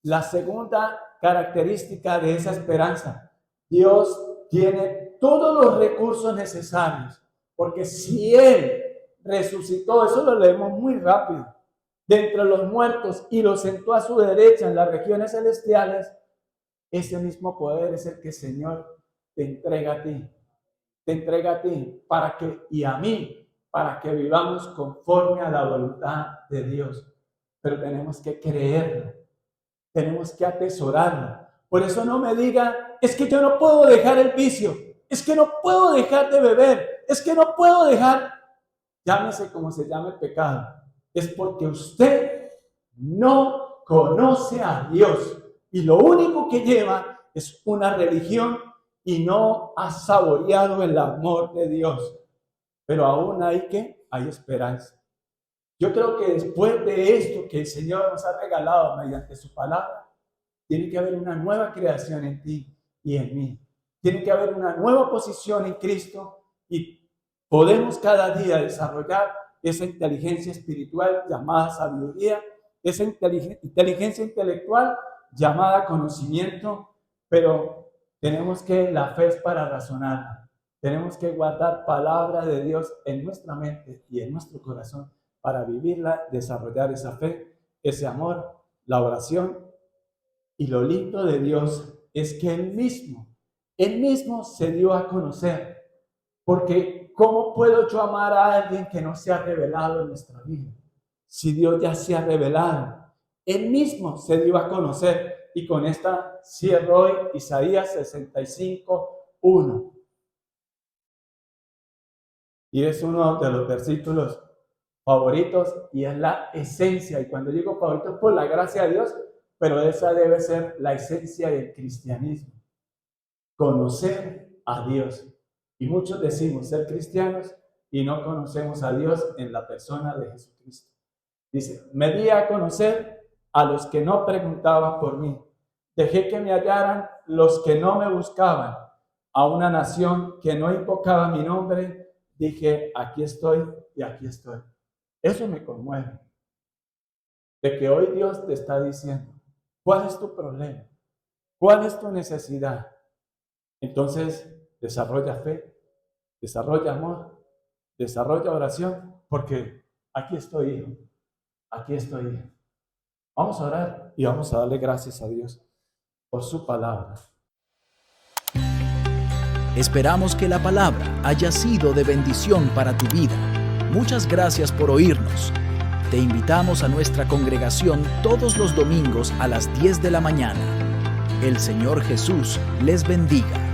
La segunda característica de esa esperanza, Dios tiene todos los recursos necesarios, porque si Él resucitó, eso lo leemos muy rápido, de entre los muertos y lo sentó a su derecha en las regiones celestiales, ese mismo poder es el que el Señor te entrega a ti para que, y a mí, para que vivamos conforme a la voluntad de Dios. Pero tenemos que creerlo, tenemos que atesorarlo. Por eso no me diga, es que yo no puedo dejar el vicio, es que no puedo dejar de beber, es que no puedo dejar, llámese como se llame el pecado. Es porque usted no conoce a Dios y lo único que lleva es una religión y no ha saboreado el amor de Dios. Pero aún hay esperanza. Yo creo que después de esto que el Señor nos ha regalado mediante su palabra, tiene que haber una nueva creación en ti y en mí. Tiene que haber una nueva posición en Cristo y podemos cada día desarrollar esa inteligencia espiritual llamada sabiduría, esa inteligencia intelectual llamada conocimiento, pero tenemos que, la fe es para razonarla. Tenemos que guardar palabra de Dios en nuestra mente y en nuestro corazón para vivirla, desarrollar esa fe, ese amor, la oración. Y lo lindo de Dios es que Él mismo se dio a conocer. Porque ¿cómo puedo yo amar a alguien que no se ha revelado en nuestra vida? Si Dios ya se ha revelado, Él mismo se dio a conocer. Y con esta cierro hoy Isaías 65, 1. Y es uno de los versículos favoritos y es la esencia. Y cuando digo favorito es por la gracia de Dios, pero esa debe ser la esencia del cristianismo. Conocer a Dios. Y muchos decimos ser cristianos y no conocemos a Dios en la persona de Jesucristo. Dice, me di a conocer a los que no preguntaban por mí. Dejé que me hallaran los que no me buscaban. A una nación que no invocaba mi nombre, dije, aquí estoy y aquí estoy. Eso me conmueve. De que hoy Dios te está diciendo, ¿cuál es tu problema? ¿Cuál es tu necesidad? Entonces, desarrolla fe, desarrolla amor, desarrolla oración, porque aquí estoy, hijo. Aquí estoy, hijo. Vamos a orar y vamos a darle gracias a Dios por su palabra. Esperamos que la palabra haya sido de bendición para tu vida. Muchas gracias por oírnos. Te invitamos a nuestra congregación todos los domingos a las 10 de la mañana. El Señor Jesús les bendiga.